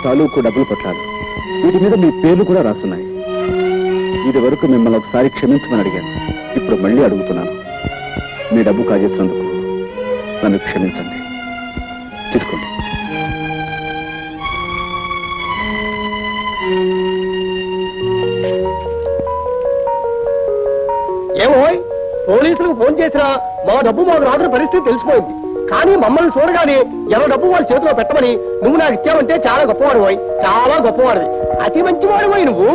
తాలూకు డబ్బులు కొట్టాలి. వీటి మీద మీ పేర్లు కూడా రాసున్నాయి. ఇది వరకు మిమ్మల్ని ఒకసారి క్షమించమని అడిగాను. ఇప్పుడు మళ్ళీ అడుగుతున్నాను. మీ డబ్బు కాజేసినందుకు నన్ను క్షమించండి. తీసుకోండి. ఏమో పోలీసులకు ఫోన్ చేసినా మా డబ్బు మాకు రాదని పరిస్థితి తెలిసిపోయింది. కానీ మమ్మల్ని చూడగానే ఎవరి డబ్బు వాళ్ళ చేతిలో పెట్టమని నువ్వు నాకు ఇచ్చావంటే చాలా గొప్పవాడు పోయి, చాలా గొప్పవాడివి, అతి మంచివాడు పోయి నువ్వు.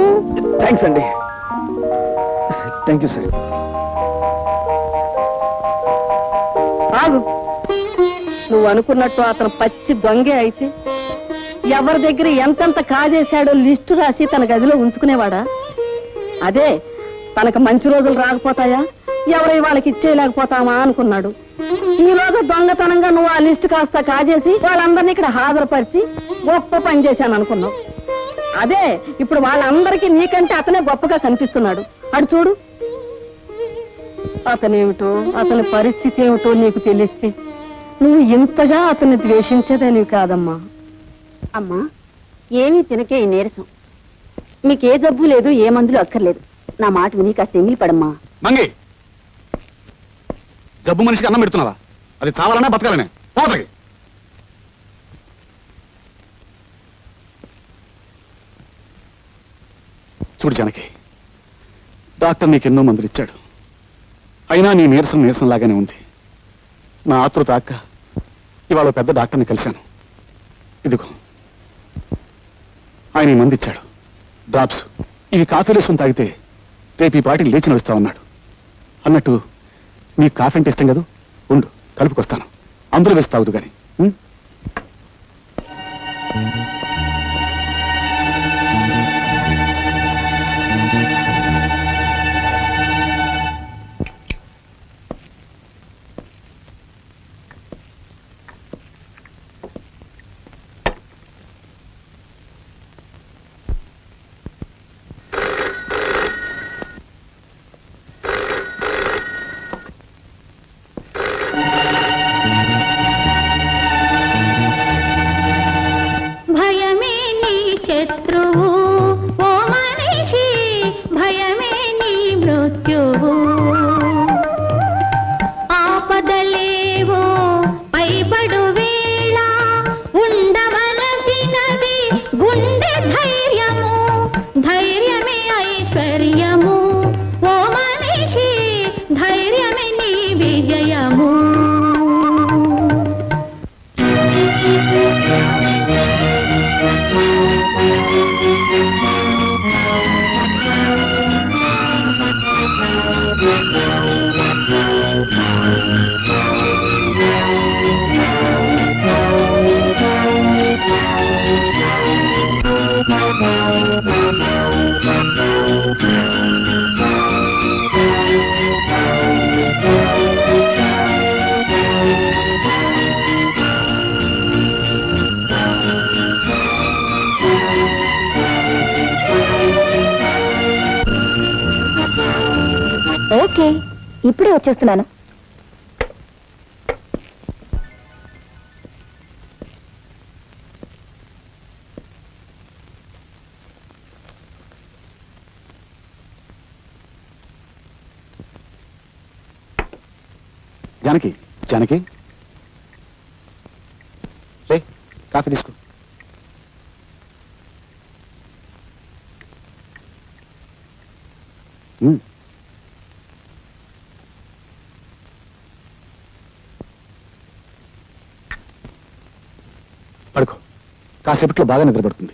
థ్యాంక్స్ అండి. Thank you sir. ఆగు. నువ్వు అనుకున్నట్టు అతను పచ్చి దొంగే అయితే ఎవరి దగ్గర ఎంతెంత కాజేశాడో లిస్టు రాసి తన గదిలో ఉంచుకునేవాడా? అదే తనకు మంచి రోజులు రాకపోతాయా, ఎవరై వాళ్ళకి ఇచ్చేయలేకపోతామా అనుకున్నాడు. ఈ రోజు దొంగతనంగా నువ్వు ఆ లిస్టు కాస్త కాజేసి వాళ్ళందరినీ ఇక్కడ హాజరుపరిచి గొప్ప పని చేశాను అనుకున్నావు. అదే ఇప్పుడు వాళ్ళందరికీ నీకంటే అతనే గొప్పగా కనిపిస్తున్నాడు. అటు చూడు. అతనేమిటో అతని పరిస్థితి ఏమిటో నీకు తెలిస్తే నువ్వు ఇంతగా అతన్ని ద్వేషించేదానివి కాదమ్మా. అమ్మా, ఏమీ తినకే ఈ నీరసం. మీకే జబ్బు లేదు, ఏ మందులు అక్కర్లేదు. నా మాట విని కాస్త ఎంగిలి పడమ్మా. మంగి, జబ్బు మనిషికి అన్నం పెడుతున్నావా? అది చావాలనే బతకాలనే? పోతకి చూడు జానకి, డాక్టర్ నీకెన్నో మందులు ఇచ్చాడు. అయినా నీ నీరసం లాగానే ఉంది. నా ఆతృత అక్క ఇవాళ పెద్ద డాక్టర్ని కలిశాను. ఇదిగో ఆయన ఈ మంది ఇచ్చాడు, డ్రాప్స్. ఇవి కాఫీలో వేసుకుని తాగితే రేపు ఈ పార్టీ లేచి నడుస్తామన్నాడు. అన్నట్టు నీకు కాఫీ అంటే ఇష్టం కదా, ఉండు కలుపుకొస్తాను. అందులో వేసి తాగుదు కానీ. భయమే నీ శత్రువు ఓ మనిషి, భయమే నీ మృత్యువు. ఆపదలేవో పైబడు వేళ ఉండవలసినది గుండె ధైర్యము, ధైర్యమే ఐశ్వర్యము. ఓ మనిషి, ధైర్యమే నీ విజయము. ఓకే, ఇప్పుడే వచ్చేస్తున్నాను. జానకి, జానకి రే కాఫీ తీసుకో. పడుకో, కాసేపట్లో బాగా నిద్రపడుతుంది.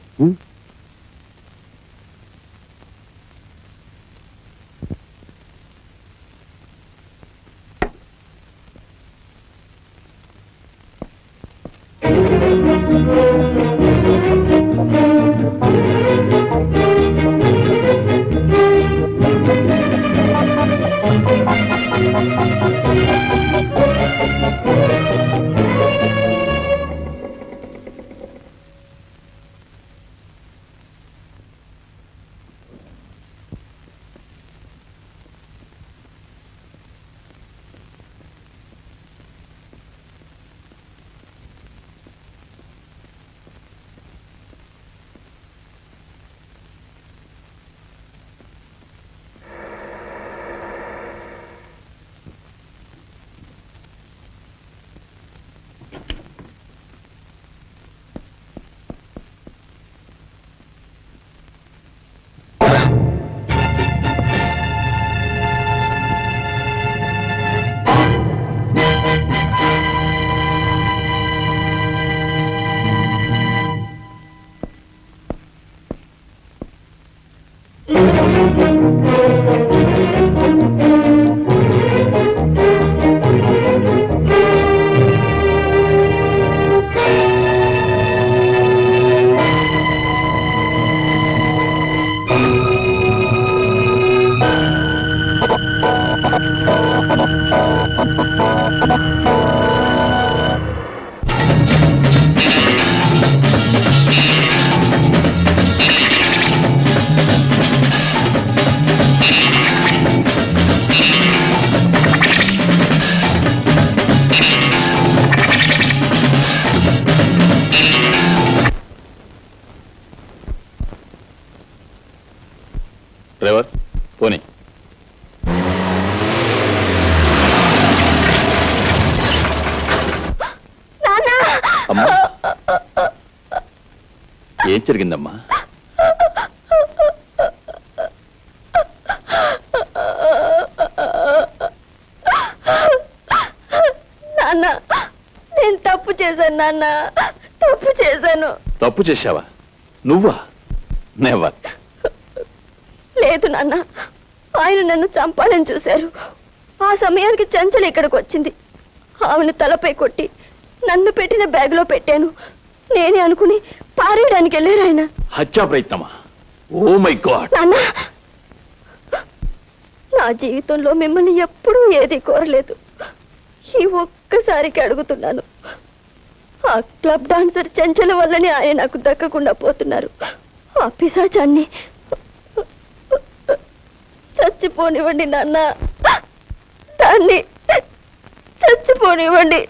డ్రైవర్ పోనీ. అమ్మా, ఏం జరిగిందమ్మా? నాన్న, నేను తప్పు చేశాను నాన్న, తప్పు చేశాను. తప్పు చేశావా? నువ్వా? నెవర్. లేదు నాన్న, ఆయన నన్ను చంపాలని చూశారు. ఆ సమయానికి చంచల ఇక్కడికి వచ్చింది. ఆమెను తలపై కొట్టి నన్ను పెట్టిన బ్యాగ్ లో పెట్టాను. నేనే అనుకుని పారేయడానికి వెళ్ళారు ఆయన. హత్యా ప్రయత్నమా? Oh my God. నాన్న, నా జీవితంలో మిమ్మల్ని ఎప్పుడూ ఏది కోరలేదు. ఈ ఒక్కసారికి అడుగుతున్నాను. ఆ క్లబ్ డాన్సర్ చంచల వల్లనే ఆయన నాకు దక్కకుండా పోతున్నారు. ఆ పిశాచాన్ని చచ్చిపోనివ్వండి నాన్న, దాన్ని చచ్చిపోనివ్వండి.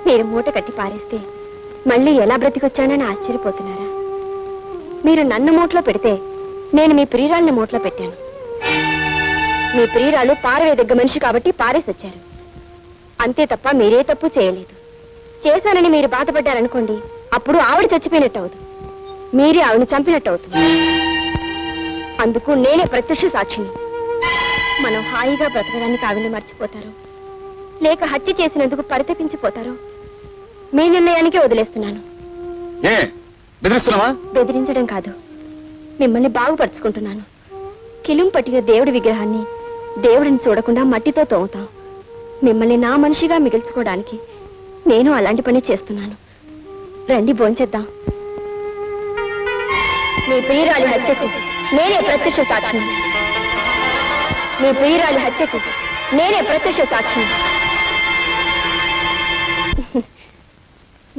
మీరు మూట కట్టి పారేస్తే మళ్ళీ ఎలా బ్రతికొచ్చానని ఆశ్చర్యపోతున్నారా? మీరు నన్ను మూటలో పెడితే నేను మీ ప్రియురాల్ని మూటలో పెట్టాను. మీ ప్రియురాలు పారవేదగ్గ మనిషి కాబట్టి పారేసి వచ్చారు. అంతే తప్ప మీరే తప్పు చేయలేదు. చేశానని మీరు బాధపడ్డారనుకోండి, అప్పుడు ఆవిడ చచ్చిపోయినట్టు అవుతుంది, మీరే ఆవిడని చంపినట్టు అవుతుంది. అందుకు నేనే ప్రత్యక్ష సాక్షిని. మనం హాయిగా బ్రతకడానికి ఆవిడని మర్చిపోతారు, లేక హత్య చేసినందుకు పరితపించిపోతారు, మీ నిర్ణయానికే వదిలేస్తున్నాను. బెదిరించడం కాదు, మిమ్మల్ని బాగుపరుచుకుంటున్నాను. కిలుం పట్టిన దేవుడి విగ్రహాన్ని దేవుడిని చూడకుండా మట్టితో తోముతాం. మిమ్మల్ని నా మనిషిగా మిగిల్చుకోవడానికి నేను అలాంటి పని చేస్తున్నాను. రండి, భోంచేద్దాం. మీ ప్రియురాలి హత్యకు నేనే ప్రత్యక్ష సాక్షిని. మీ ప్రియురాలి హత్యకు నేనే ప్రత్యక్ష సాక్షిని.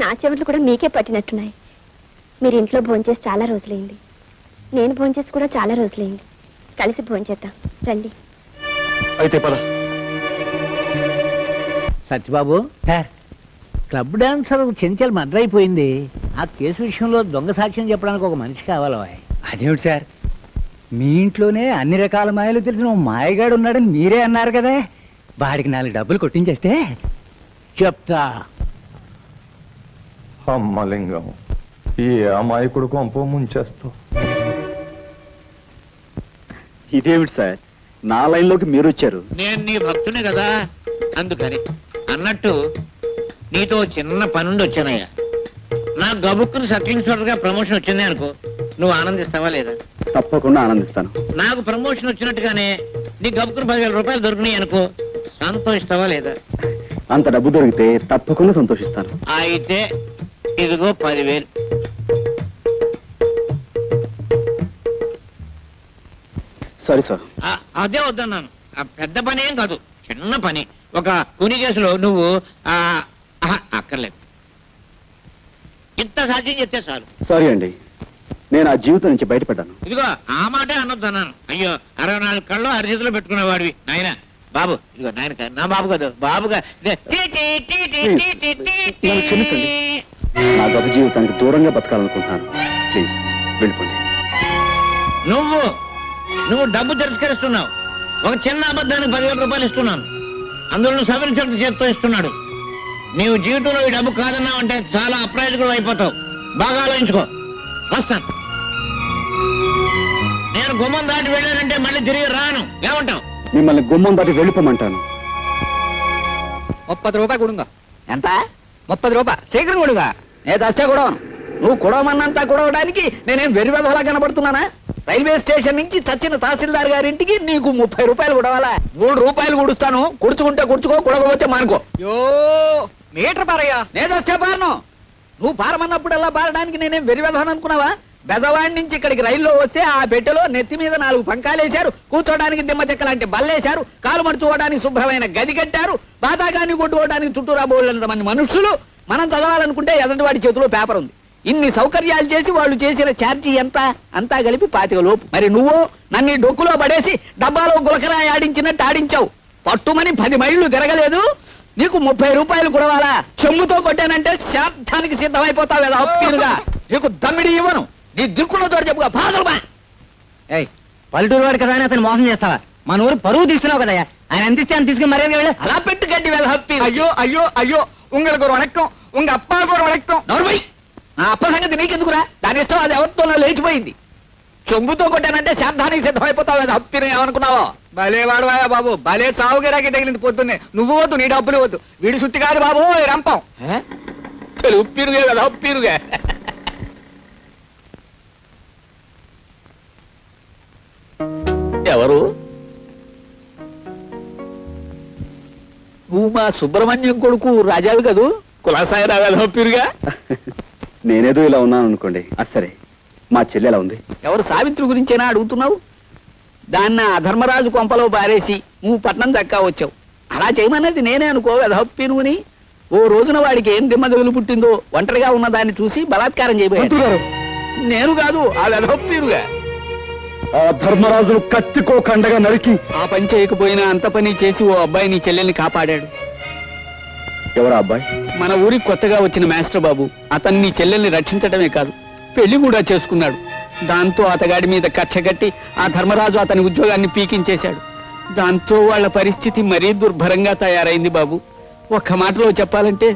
నా చెవులు కూడా మీకే పట్టినట్టున్నాయి. మీరు ఇంట్లో భోంచేసి చాలా రోజులైంది, నేను భోంచేసి కూడా చాలా రోజులైంది. కలిసి భోంచేద్దాం, రండి. అయితే పద. Satyababu, club dancer Chenchal murder అయిపోయింది. ఆ కేసు విషయంలో దొంగ సాక్ష్యం చెప్పడానికి ఒక మనిషి కావాలి. అదేమిటి సార్, మీ ఇంట్లోనే అన్ని రకాల మాయలు తెలిసిన ఓ మాయగాడు ఉన్నాడని మీరే అన్నారు కదా. వాడికి 4 డబ్బులు కొట్టించేస్తే చెప్తా. అమ్మలింగం, ఈ అమాయకుడు కొంప ముంచేస్తావు. ఇదేమిటి సార్, నా లైన్లోకి మీరు వచ్చారు? నేను నీ భక్తుని కదా, అందుకని. అన్నట్టు నీతో చిన్న పనుండి వచ్చానయ్యా. నా గబుక్కుని సబ్ ఇన్స్పెక్టర్గా ప్రమోషన్ వచ్చింది అనుకో, నువ్వు ఆనందిస్తావా లేదా? తప్పకుండా ఆనందిస్తాను. నాకు ప్రమోషన్ వచ్చినట్టుగానే నీ గబుక్కుని 10,000 రూపాయలు దొరికినాయి అనుకో, సంతోషిస్తావా లేదా? అంత డబ్బు దొరికితే తప్పకుండా సంతోషిస్తాను. అయితే ఇదిగో 10,000. Sorry sir. అదే వద్దన్నాను. పెద్ద పని ఏం కాదు, చిన్న పని. ఒక కుని కేసులో నువ్వు అక్కర్లేదు, ఇంత సాధ్యం చెప్తే చాలు. సారీ అండి, నేను ఆ జీవితం నుంచి బయటపడ్డాను. ఇదిగో ఆ మాటే అనొద్దు అన్నాను. అయ్యో 64 కళ్ళు అరిచేతిలో పెట్టుకునేవాడివి నాయన. బాబు ఇదిగో నాయన నా బాబు కాదు బాబుగా నన్ను క్షమించండి. నా గత జీవితానికి దూరంగా బతకాలనుకుంటున్నాను. ప్లీజ్ వెళ్ళిపోండి. నువ్వు డబ్బు తిరస్కరిస్తున్నావు. ఒక చిన్న అబద్ధానికి 10,000 రూపాయలు ఇస్తున్నాను. అందులో నువ్వు సవరించడం చేత్తో ఇస్తున్నాడు. నీవు జీవితంలో ఈ డబ్బు కాదన్నావు అంటే చాలా అప్రయోజకుడు అయిపోతావు. బాగా ఆలోచించుకో. వస్తాను. నేను గుమ్మం దాటి వెళ్ళానంటే మళ్ళీ తిరిగి రాను. ఏమంటావు? మిమ్మల్ని గుమ్మం దాటి వెళ్ళిపోమంటాను. 30 రూపాయలు కొడుగా. ఎంత? 30 రూపాయలు శీఘ్రం కొడుగా. నేను దస్తే కొడవను. నువ్వు కొడవమన్నంతా కొడవడానికి నేనేం వెరివెదలా కనబడుతున్నానా? రైల్వే స్టేషన్ నుంచి చచ్చిన తహసీల్దార్ గారింటికి నీకు 30 రూపాయలు కొడవాలా? 3 రూపాయలు కొడుస్తాను. కుడుచుకుంటే కుడుచుకో, కొడకపోతే మానుకో. యో మీటర్ పారయ్యా. నేను దస్తే పారను. నువ్వు పారమన్నప్పుడల్లా పారడానికి నేనేం వెరివెదను అనుకున్నావా? బెజవాడి నుంచి ఇక్కడికి రైల్లో వస్తే ఆ పెట్టెలో నెత్తి మీద 4 పంకాలేశారు. కూర్చోడానికి దిమ్మ చెక్క లాంటి బల్లేశారు. కాలు మడుచుకోవడానికి శుభ్రమైన గది కట్టారు. బాతాగాన్ని కొట్టుకోవడానికి చుట్టూరా బోళ్ళంత మంది మనుషులు. మనం చదవాలనుకుంటే ఎదంటి వాడి చేతిలో పేపర్ ఉంది. ఇన్ని సౌకర్యాలు చేసి వాళ్ళు చేసిన ఛార్జీ ఎంత? అంతా కలిపి 25 లోపు. మరి నువ్వు నన్ను డొక్కులో పడేసి డబ్బాలో గులకరాయి ఆడించినట్టు ఆడించావు. పట్టుమని 10 మైళ్ళు తిరగలేదు. నీకు 30 రూపాయలు కొడవాలా? చెమ్ముతో కొట్టానంటే శార్థానికి సిద్ధమైపోతావు కదా అప్పీరుగా. నీకు దమ్మిడి ఇవ్వను. నీ దిక్కున్న తోడు చెప్పుగా పాదలుమా. పల్లెటూరు వాడు కదా అని అతను మోసం చేస్తావా? మన ఊరు పరువు తీస్తున్నావు కదా. ఆయన అందిస్తే అని తీసుకుని మర్యాదగా వెళ్ళి అలా పెట్టు గడ్డి వెళ్ళ హప్పి. అయ్యో అయ్యో అయ్యో உங்களுக்கு ஒரு வணக்கம் உங்க அப்பாவுக்கு ஒரு வணக்கம். నోర్మై, నా అప్ప సంగతి నీకెందుకురా? దాని ఇష్టం అది ఎవరితో లేచిపోయింది. చెంబుతో కొట్టానంటే శార్థానికి సిద్ధమైపోతావు కదా హప్పిని. ఏమనుకున్నావో? భలే వాడవాయా బాబు, భలే సావుగిరాకి తగిలింది పొద్దున్నే. నువ్వు వద్దు, నీ డబ్బులు వద్దు. వీడి సుత్తి కాదు బాబు, రంపం. చలు ఉప్పిరుగే కదా ఉప్పిరుగే. ఎవరు? నువ్వు మా సుబ్రహ్మణ్యం కొడుకు రాజావి కదూ? కులాసాయి రావాలి పిరుగా. నేనేదో ఇలా ఉన్నాను అనుకోండి. సరే, మా చెల్లి ఎలా ఉంది? ఎవరు? సావిత్రి గురించేనా అడుగుతున్నావు? దాన్ని అధర్మరాజు కొంపలో బారేసి నువ్వు పట్నం దక్కా వచ్చావు. అలా చేయమన్నది నేనే అనుకో వెధప్పి నువ్వుని. ఓ రోజున వాడికి ఏం దిమ్మదగులు పుట్టిందో ఒంటరిగా ఉన్న దాన్ని చూసి బలాత్కారం చేయబోయాడు. నేను కాదు, ఆ వెధప్పిరుగా. ఆ ధర్మరాజును కత్తికో కండగా నరికి ఆ పని చేయకపోయినా అంత పని చేసి ఓ అబ్బాయి నీ చెల్లెల్ని కాపాడాడు. ఎవరా అబ్బాయి? మన ఊరికి కొత్తగా వచ్చిన మాస్టర్ బాబు. అతన్ని నీ చెల్లెల్ని రక్షించడమే కాదు, పెళ్లి కూడా చేసుకున్నాడు. దాంతో అతగాడి మీద కక్ష కట్టి ఆ ధర్మరాజు అతని ఉద్యోగాన్ని పీకించేశాడు. దాంతో వాళ్ళ పరిస్థితి మరీ దుర్భరంగా తయారైంది బాబు. ఒక్క మాటలో చెప్పాలంటే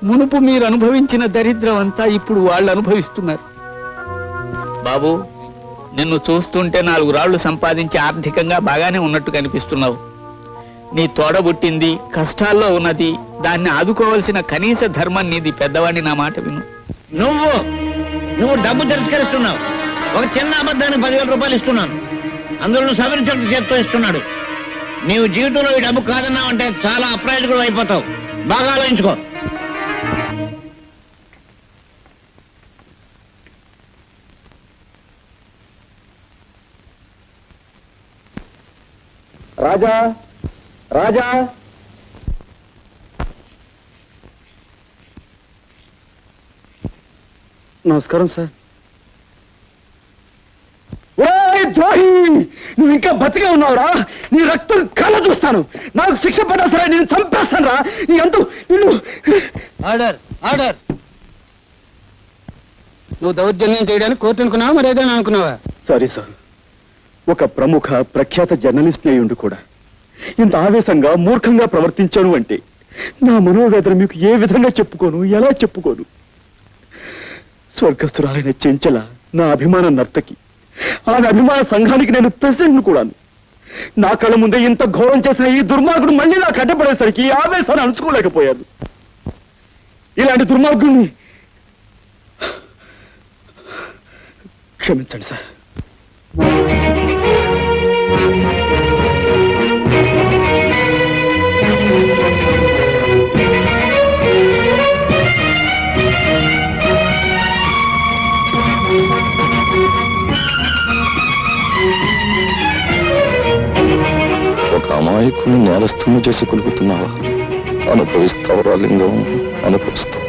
మునుపు మీరు అనుభవించిన దరిద్రం అంతా ఇప్పుడు వాళ్ళు అనుభవిస్తున్నారు. బాబు, నిన్ను చూస్తుంటే 4 రాళ్లు సంపాదించి ఆర్థికంగా బాగానే ఉన్నట్టు కనిపిస్తున్నావు. నీ తోడబుట్టింది కష్టాల్లో ఉన్నది, దాన్ని ఆదుకోవాల్సిన కనీస ధర్మం నీది. పెద్దవాడిని నా మాట విను. నువ్వు డబ్బు తిరస్కరిస్తున్నావు. ఒక చిన్న అబద్ధానికి 10,000 రూపాయలు ఇస్తున్నాను. అందులో నువ్వు సవరించడం చేత్తో ఇస్తున్నాడు. నీవు జీవితంలో ఈ డబ్బు కాదన్నావు అంటే చాలా అప్రయోజకుడు అయిపోతావు. బాగా ఆలోచించుకో. రాజా, రాజా, నమస్కారం సార్. ద్రోహి, నువ్వు ఇంకా బతికే ఉన్నావురా? నీ రక్తం కళ్ళ చూస్తాను. నాకు శిక్ష పడ్డా సరే నేను చంపేస్తాను రా. నీ అంతు నిన్ను. Order order. నువ్వు దౌర్జన్యం చేయడానికి కోర్టు అనుకున్నావా, మరి ఏదైనా అనుకున్నావా? సారీ సార్, ఒక ప్రముఖ ప్రఖ్యాత జర్నలిస్ట్ అయ్యుండి కూడా ఇంత ఆవేశంగా మూర్ఖంగా ప్రవర్తించాను అంటే నా మనోవేదన మీకు ఏ విధంగా చెప్పుకోను, ఎలా చెప్పుకోను? స్వర్గస్థురాలైన చెంచల నా అభిమాన నర్తకి, ఆమె అభిమాన సంఘానికి నేను ప్రెసిడెంట్ను కూడాను. నా కళ్ళ ముందే ఇంత ఘోరం చేసిన ఈ దుర్మార్గుడు మళ్ళీ నాకు అడ్డపడేసరికి ఈ ఆవేశాన్ని అణుచుకోలేకపోయాను. ఇలాంటి దుర్మార్గుడిని క్షమించండి సార్. ఒక అమాయకుని నేరస్తుని చేసి కొలుపుతున్నావా? అనుభవిస్తావురా లింగం, అనుభవిస్తావు.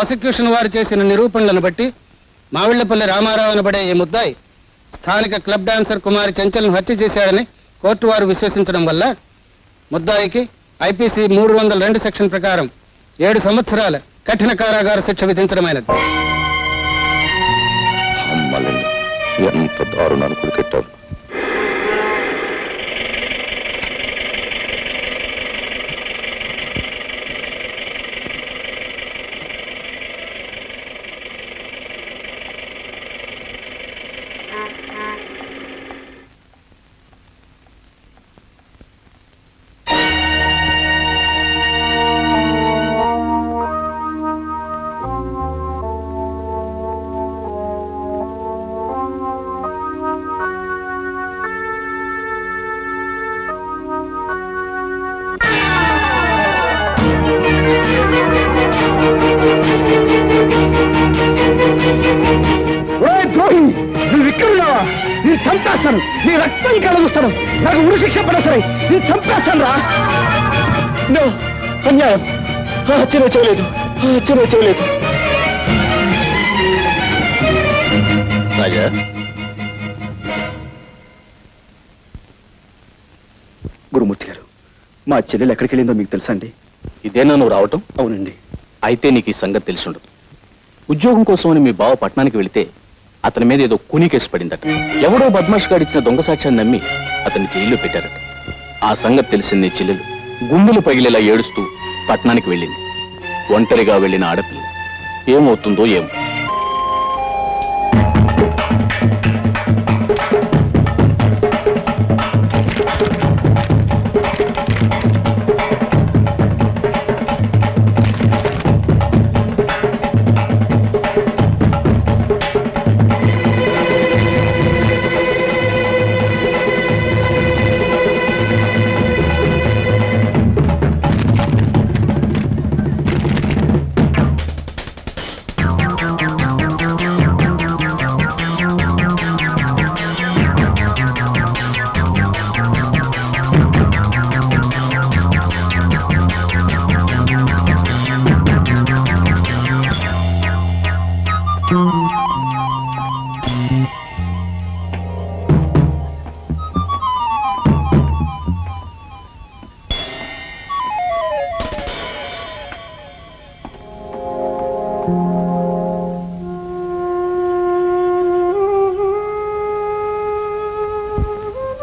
ప్రాసిక్యూషన్ వారు చేసిన నిరూపణలను బట్టి మావిళ్లపల్లి రామారావు అనబడే ఈ ముద్దాయి స్థానిక క్లబ్ డాన్సర్ కుమారి చంచల్ను హత్య చేశాడని కోర్టు వారు విశ్వసించడం వల్ల ముద్దాయికి ఐపీసీ 302 సెక్షన్ ప్రకారం 7 సంవత్సరాల కఠిన కారాగార శిక్ష విధించడమైనది. అమ్మలింగం, ఎంత దారుణాన్ని కొడుకెట్టారు. ద్రోహి, నువ్వు ఇక్కడున్నావా? నేను చంపేస్తాను, నీ రక్తం కలగుస్తాను, నాకు ఉరి శిక్ష పడ సరే నేను చంపేస్తాను రా. అన్యాయం, హత్య చేయలేదు. రాజా, గురుమూర్తి గారు, మా చెల్లెలు ఎక్కడికి వెళ్ళిందో మీకు తెలుసా అండి? ఇదేనా నువ్వు రావటం? అవునండి. అయితే నీకు ఈ సంగతి తెలిసి ఉండదు. ఉద్యోగం కోసమని మీ బావ పట్టణానికి వెళితే అతని మీద ఏదో కూనీ కేసు పడిందట. ఎవడో బద్మాష్ గాడిచ్చిన దొంగ సాక్ష్యాన్ని నమ్మి అతన్ని జైల్లో పెట్టారట. ఆ సంగతి తెలిసింది చెల్లెలు గుండెలు పగిలేలా ఏడుస్తూ పట్టణానికి వెళ్ళింది. ఒంటరిగా వెళ్ళిన ఆడపిల్ల ఏమవుతుందో ఏమో.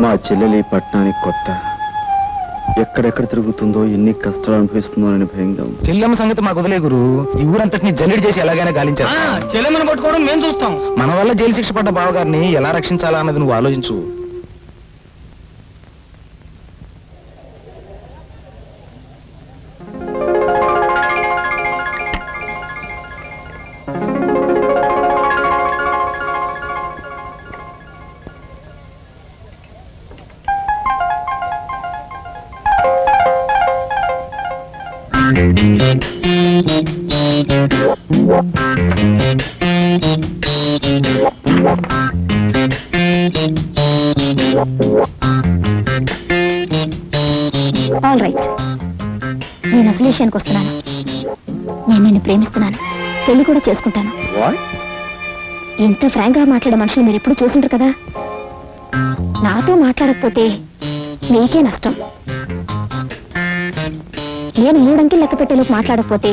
మా చెల్లెలి పట్టణానికి కొత్త, ఎక్కడెక్కడ తిరుగుతుందో, ఎన్ని కష్టాలు అనుభవిస్తుందో అని భయంగా ఉంది. చెల్లెమ్మ సంగతి మాకు వదిలే గురు, ఈ ఊరంతటిని జల్లెడి చేసి ఎలాగైనా గాలించేస్తాం. చెల్లెమ్మని పట్టుకోవడం మేము చూస్తాం. మన వల్ల జైలు శిక్ష పడ్డ బావగారిని ఎలా రక్షించాలా అన్నది నువ్వు ఆలోచించు. ఆల్ రైట్, నేను అసలు విషయానికి వస్తున్నాను. నేను నిన్ను ప్రేమిస్తున్నాను, పెళ్లి కూడా చేసుకుంటాను. ఇంత ఫ్రాంక్ గా మాట్లాడే మనుషులు మీరు ఎప్పుడు చూసుంటారు కదా. నాతో మాట్లాడకపోతే మీకే నష్టం. నేను 3 అంకెలు లెక్క పెట్టేలోపు మాట్లాడకపోతే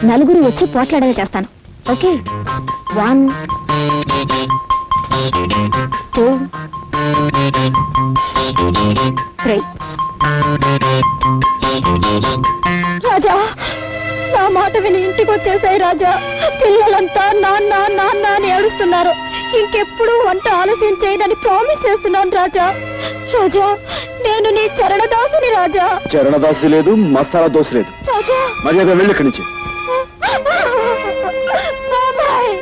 నలుగురు వచ్చి పోట్లాడేలా చేస్తాను. ఓకే, 1 2 3. రాజా, నా మాట విని ఇంటికి వచ్చేసాయి రాజా. పిల్లలంతా నాన్న నాన్న అని ఏడుస్తున్నారు. ఇంకెప్పుడు వంట ఆలస్యం చేయదని ప్రామిస్ చేస్తున్నాను రాజా. రాజా, నేను నీ చరణదాసుని రాజా. చరణదాసి లేదు, మసాలా దోశ లేదు. రాజా, మర్యాద వెళ్ళి ఇక్కడి నుంచి.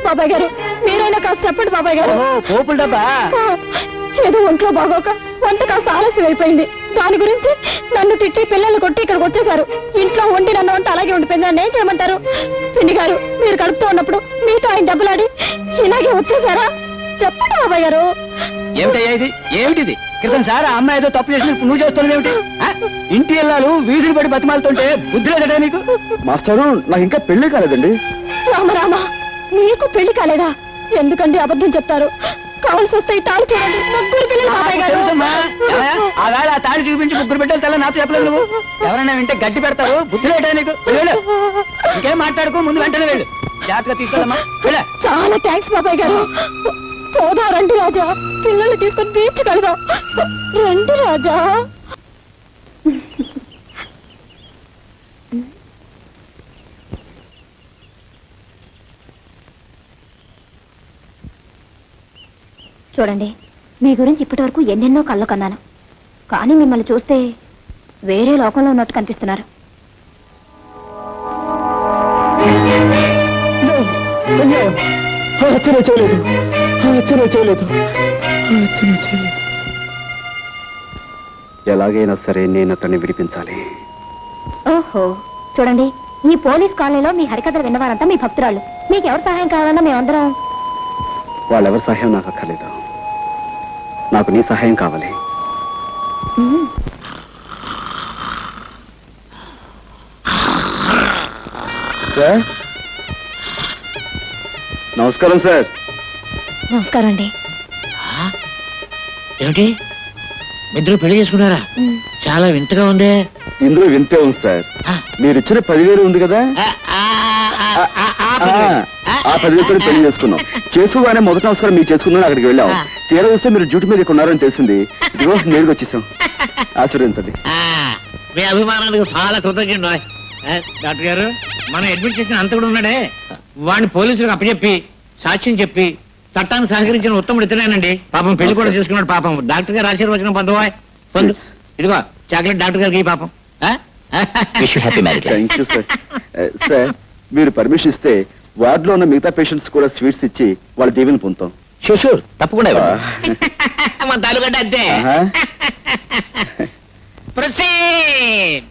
బాబాయ్ గారు, మీరైనా కాస్త చెప్పండి బాబాయ్ గారు. పోపుల డబ్బా ఏదో ఒంట్లో బాగోక వంట కాస్త ఆలస్యం అయిపోయింది. దాని గురించి నన్ను తిట్టి పిల్లల్ని కొట్టి ఇక్కడికి వచ్చేసారు. ఇంట్లో వండి నన్ను వంట అలాగే ఉండిపోయింది. నన్ను ఏం చేయమంటారు? పిన్ని గారు, మీరు కడుపుతూ ఉన్నప్పుడు మీతో ఆయన దెబ్బలాడి ఇలాగే వచ్చేసారా? చెప్పండి బాబాయ్ గారు. ఏమిటయ్యా ఇది? ఏమిటిది? క్రితం సార్ అమ్మాయి ఏదో తప్పు చేసిన నువ్వు చేస్తున్నావు ఏమిటి? ఇంటి ఇల్లాలు వీధిని పడి బతిమాలుతుంటే బుద్ధి లేదట నీకు? మాస్టారు, నాకు ఇంకా పెళ్లి కాలేదండి. రామ మీకు పెళ్లి కాలేదా? ఎందుకండి అబద్ధం చెప్తారు? కావలసి వస్తే ఈ తాడు చూడండి, ముగ్గురు పిల్లలు బాబాయ్ గారు. ఆ వేళ ఆ తాడి చూపించి ముగ్గురు బిడ్డలు తెల్ల నాతో చెప్పలేదు నువ్వు. ఎవరైనా వింటే గట్టి పెడతారు, బుద్ధి లేటా నీకు? వెళ్ళు. ఇంకేం మాట్లాడుకో, ముందు వెంటనే వెళ్ళు. జాగ్రత్తగా తీసుకెళ్ళమ్మా. చాలా థ్యాంక్స్ బాబాయ్ గారు. పోదా రండి రాజా, పిల్లల్ని తీసుకొని బీచ్ కడదాం. రండి రాజా. చూడండి, మీ గురించి ఇప్పటి వరకు ఎన్నెన్నో కళ్ళు కన్నాను, కానీ మిమ్మల్ని చూస్తే వేరే లోకంలో ఉన్నట్టు కనిపిస్తున్నారు. ఎలాగైనా సరే నేను అతన్ని విడిపించాలి. ఓహో, చూడండి, ఈ పోలీస్ కాలనీలో మీ హరికథలు విన్నవారంతా మీ భక్తురాళ్ళు. మీకు ఎవరు సహాయం కావాలన్నా మేమందరం. వాళ్ళెవరి సహాయం నాకు అక్కర్లేదు, నాకు నీ సహాయం కావాలి. సార్, నమస్కారం సార్. నమస్కారం అండి. ఏమిటి ఇద్దరు పెళ్లి చేసుకున్నారా? చాలా వింతగా ఉందే. ఇందులో వింతే ఉంది సార్. మీరు ఇచ్చిన 10,000 ఉంది కదా, ఆ 10,000 పెళ్లి చేసుకున్నాం. చేసుకోగానే మొదటి నమస్కారం మీరు చేసుకున్నాను, అక్కడికి వెళ్ళాం. తీరా వస్తే మీరు డ్యూటీ మీద ఉన్నారని తెలిసింది. ఇదిగో నేరుగా వచ్చేసాం. ఆశీర్వదించండి. మీ అభిమానానికి చాలా కృతజ్ఞ. డాక్టర్ గారు, మనం అడ్మిట్ చేసిన అంత కూడా ఉన్నాడే, వాడిని పోలీసులకు అప్పచెప్పి సాక్ష్యం చెప్పి చట్టాన్ని సహకరించిన ఉత్తముడు ఇతనేనండి. పాపం పెళ్లి కూడా చేసుకున్నాడు. పాపం డాక్టర్ గారు ఆశీర్వచనం పొందవా? పొందు. ఇదిగో చాక్లెట్ డాక్టర్ గారికి పాపం. Thank you sir. సార్, మీరు పర్మిషన్ ఇస్తే వార్డులో ఉన్న మిగతా పేషెంట్స్ కూడా స్వీట్స్ ఇచ్చి వాళ్ళ దీవెని పొందుతాం. షూర్ తప్పకుండా మా తాలూగడ్డ అంతే. Proceed.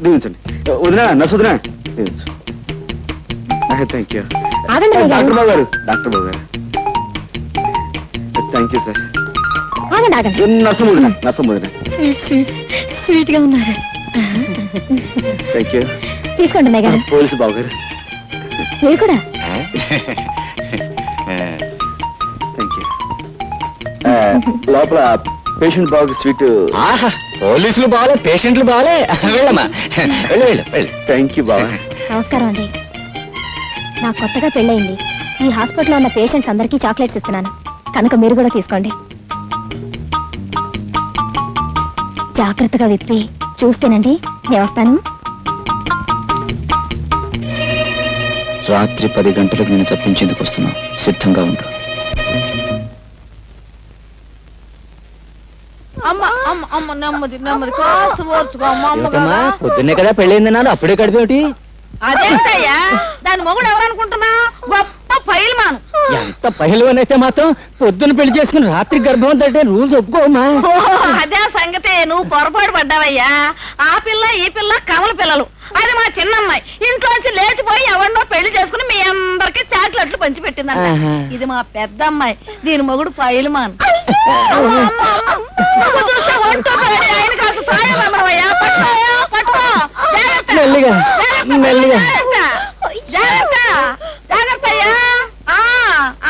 దీవించండి. వదినా, నర్సు వదినా. Thank you. డాక్టర్ బాబు గారు, డాక్టర్ బాబు గారు, థ్యాంక్ యూ సార్. నర్సం వదినా, నర్సం వదినా. స్వీట్ గా ఉన్నారు. Thank you. తీసుకోండి గారు. పోలీసు బాబు గారు, మీరు కూడా. Thank you. లోపల పేషెంట్ బాబుకి స్వీట్. పోలీసులు బాగాలే, పేషెంట్లు బాగాలే. వెళ్ళమ్మా, వెళ్ళు వెళ్ళు వెళ్ళు. థ్యాంక్ యూ బాబా. నమస్కారం అండి. నాకు కొత్తగా పెళ్ళయింది. ఈ హాస్పిటల్లో ఉన్న పేషెంట్స్ అందరికీ చాక్లెట్స్ ఇస్తున్నాను, కనుక మీరు కూడా తీసుకోండి. జాగ్రత్తగా విప్పి చూస్తేనండి. నేను వస్తాను. రాత్రి 10 గంటలకు నేను తప్పించేందుకు వస్తున్నావు, సిద్ధంగా ఉండు. పొద్దున్నే కదా పెళ్ళైంది నాను, అప్పుడే కడిపేమిటి? అదేంటయ్యా, దాని మొగుడు ఎవరనుకుంటున్నా? గొప్ప పైల్మాను. ఎంత పహిల్వాన్ అయితే మాత్రం పొద్దున్న పెళ్లి చేసుకుని రాత్రి గర్భం అంటే రూల్స్ ఒప్పుకోమా? అదే సంగతి, నువ్వు పొరపాటు పడ్డావయ్యా. ఆ పిల్ల ఈ పిల్ల కమల పిల్లలు. అది మా చిన్నమ్మాయి ఇంట్లోంచి లేచిపోయి ఎవరినో పెళ్లి చేసుకుని మీ అందరికి చాక్లెట్లు పంచి పెట్టిందంట. ఇది మా పెద్ద అమ్మాయి, దీని మొగుడు పైల్మాన్. మెల్లిగా మెల్లిగా.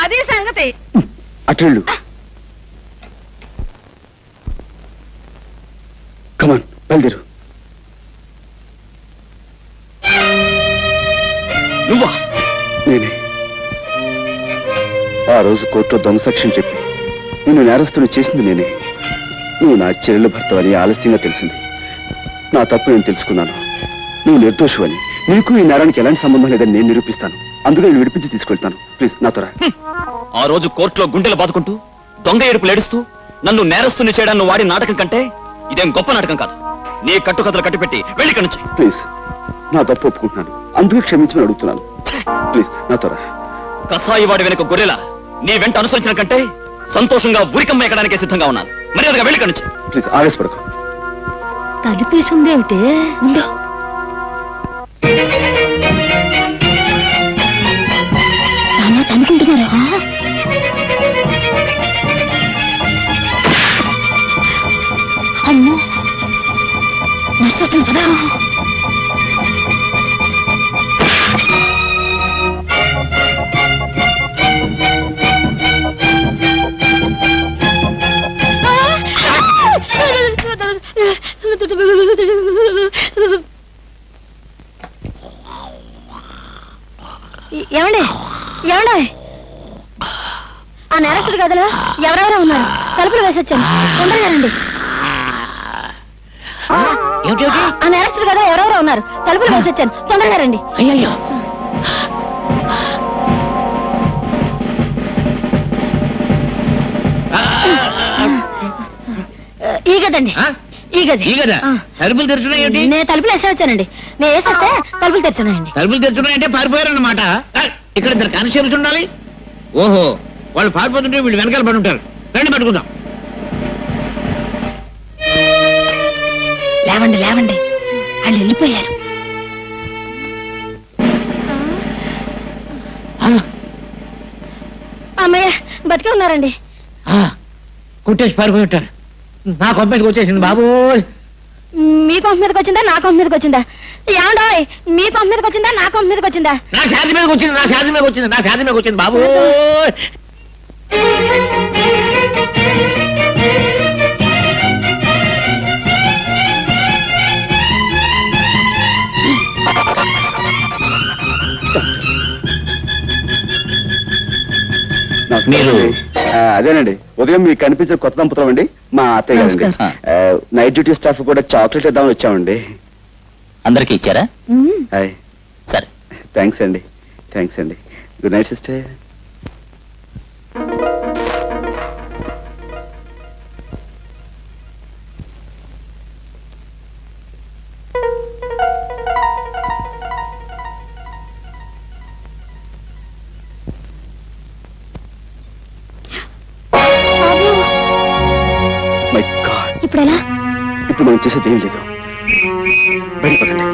అది సంగతి. అటెళ్ళు. కమాన్, బయలుదేరు. నువ్వా? నేనే. ఆ రోజు కోర్టులో దొంగ సాక్ష్యం చెప్పి నిన్ను నేరస్తుని చేసింది నేనే. నువ్వు నా చెల్లెలు భర్త అని ఆలస్యంగా తెలిసింది. నా తప్పు నేను తెలుసుకున్నాను. నువ్వు నిర్దోషువని, నీకు ఈ నేరానికి ఎలాంటి సంబంధం లేదని నేను నిరూపిస్తాను. అందుకే నేను విడిపించి తీసుకెళ్తాను. ప్లీజ్ నాతో రా. ఆ రోజు కోర్టులో గుండెలు బాదుకుంటూ దొంగ ఏడుపులు ఏడుస్తూ నన్ను నేరస్తుని చేయడాన్ని వాడి నాటకం కంటే ఇదేం గొప్ప నాటకం కాదు. నీ కట్టుకథలు కట్టిపెట్టి వెళ్ళి ఇక్కడి నుంచి. ప్లీజ్, నా తప్పు ఒప్పుకుంటున్నాను, అందుకే క్షమించమని అడుగుతున్నాను. ప్లీజ్ నాతో రా. కసాయి వాడి వెనుక గొర్రెలా నీ వెంట అనుసరించిన కంటే సంతోషంగా ఊరికమ్మ ఎక్కడానికే సిద్ధంగా ఉన్నాను. మర్యాదగా వెళ్ళి ఇక్కడి నుంచి. ప్లీజ్ ఆవేశపడకు. తలుపేసుందేమిటి? తనుకుంటున్నారా? అమ్మో, ఏమండి ఏమండి ఆ నేరస్తుడు గదిలో ఎవరెవరో ఉన్నారు, తలుపులు వేసొచ్చాను, తొందరగా రండి. ఆ నేరస్తుడు గదిలో ఎవరెవరో ఉన్నారు, తలుపులు వేసొచ్చాను, తొందరగా రండి. అయ్యయ్యో ఈ గదండి, ఈ గది. ఈ కదా తలుపులు తెరుచున్నాయి ఏమిటి? నేను తలుపులు వేసేవచ్చానండి, నేను వేసేస్తే తలుపులు తెరుచున్నాయండి. తలుపులు తెరుచున్నాయంటే పారిపోయారన్నమాట. ఇక్కడ ఇద్దరు కానిస్టేబుల్స్ ఉండాలి. ఓహో, వాళ్ళు పారిపోతుంటే వీళ్ళు వెనకాల పడి ఉంటారు. రండి పట్టుకుందాం. లేవండి లేవండి, వాళ్ళు వెళ్ళిపోయారు. అమ్మయ్య బతికే ఉన్నారండి. కుట్టేసి పారిపోయి ఉంటారు. నా కొంప మీదకి వచ్చేసింది బాబు. మీ కొంప మీదకి వచ్చిందా నా కొంప మీదకి వచ్చిందా? ఏమండోయ్, మీ కొంప మీదకి వచ్చిందా నా కొంప మీదకి వచ్చిందా? నా శాది మీదకి వచ్చింది, నా శాది మీదకి వచ్చింది, నా శాది మీదకి వచ్చింది బాబు. మీరు అదేనండి, ఉదయం మీకు కనిపించే కొత్త దంపతులం అండి, మా అత్తయ్య గారండి. నైట్ డ్యూటీ స్టాఫ్ కూడా చాక్లెట్ ఇద్దామని వచ్చామండి. అందరికి ఇచ్చారా? హాయ్, సరే. థ్యాంక్స్ అండి, థ్యాంక్స్ అండి. Good night sister. My God, ఇప్పుడు ఎలా? ఇప్పుడు మనం చేసేది ఏం లేదు. బయటపడండి.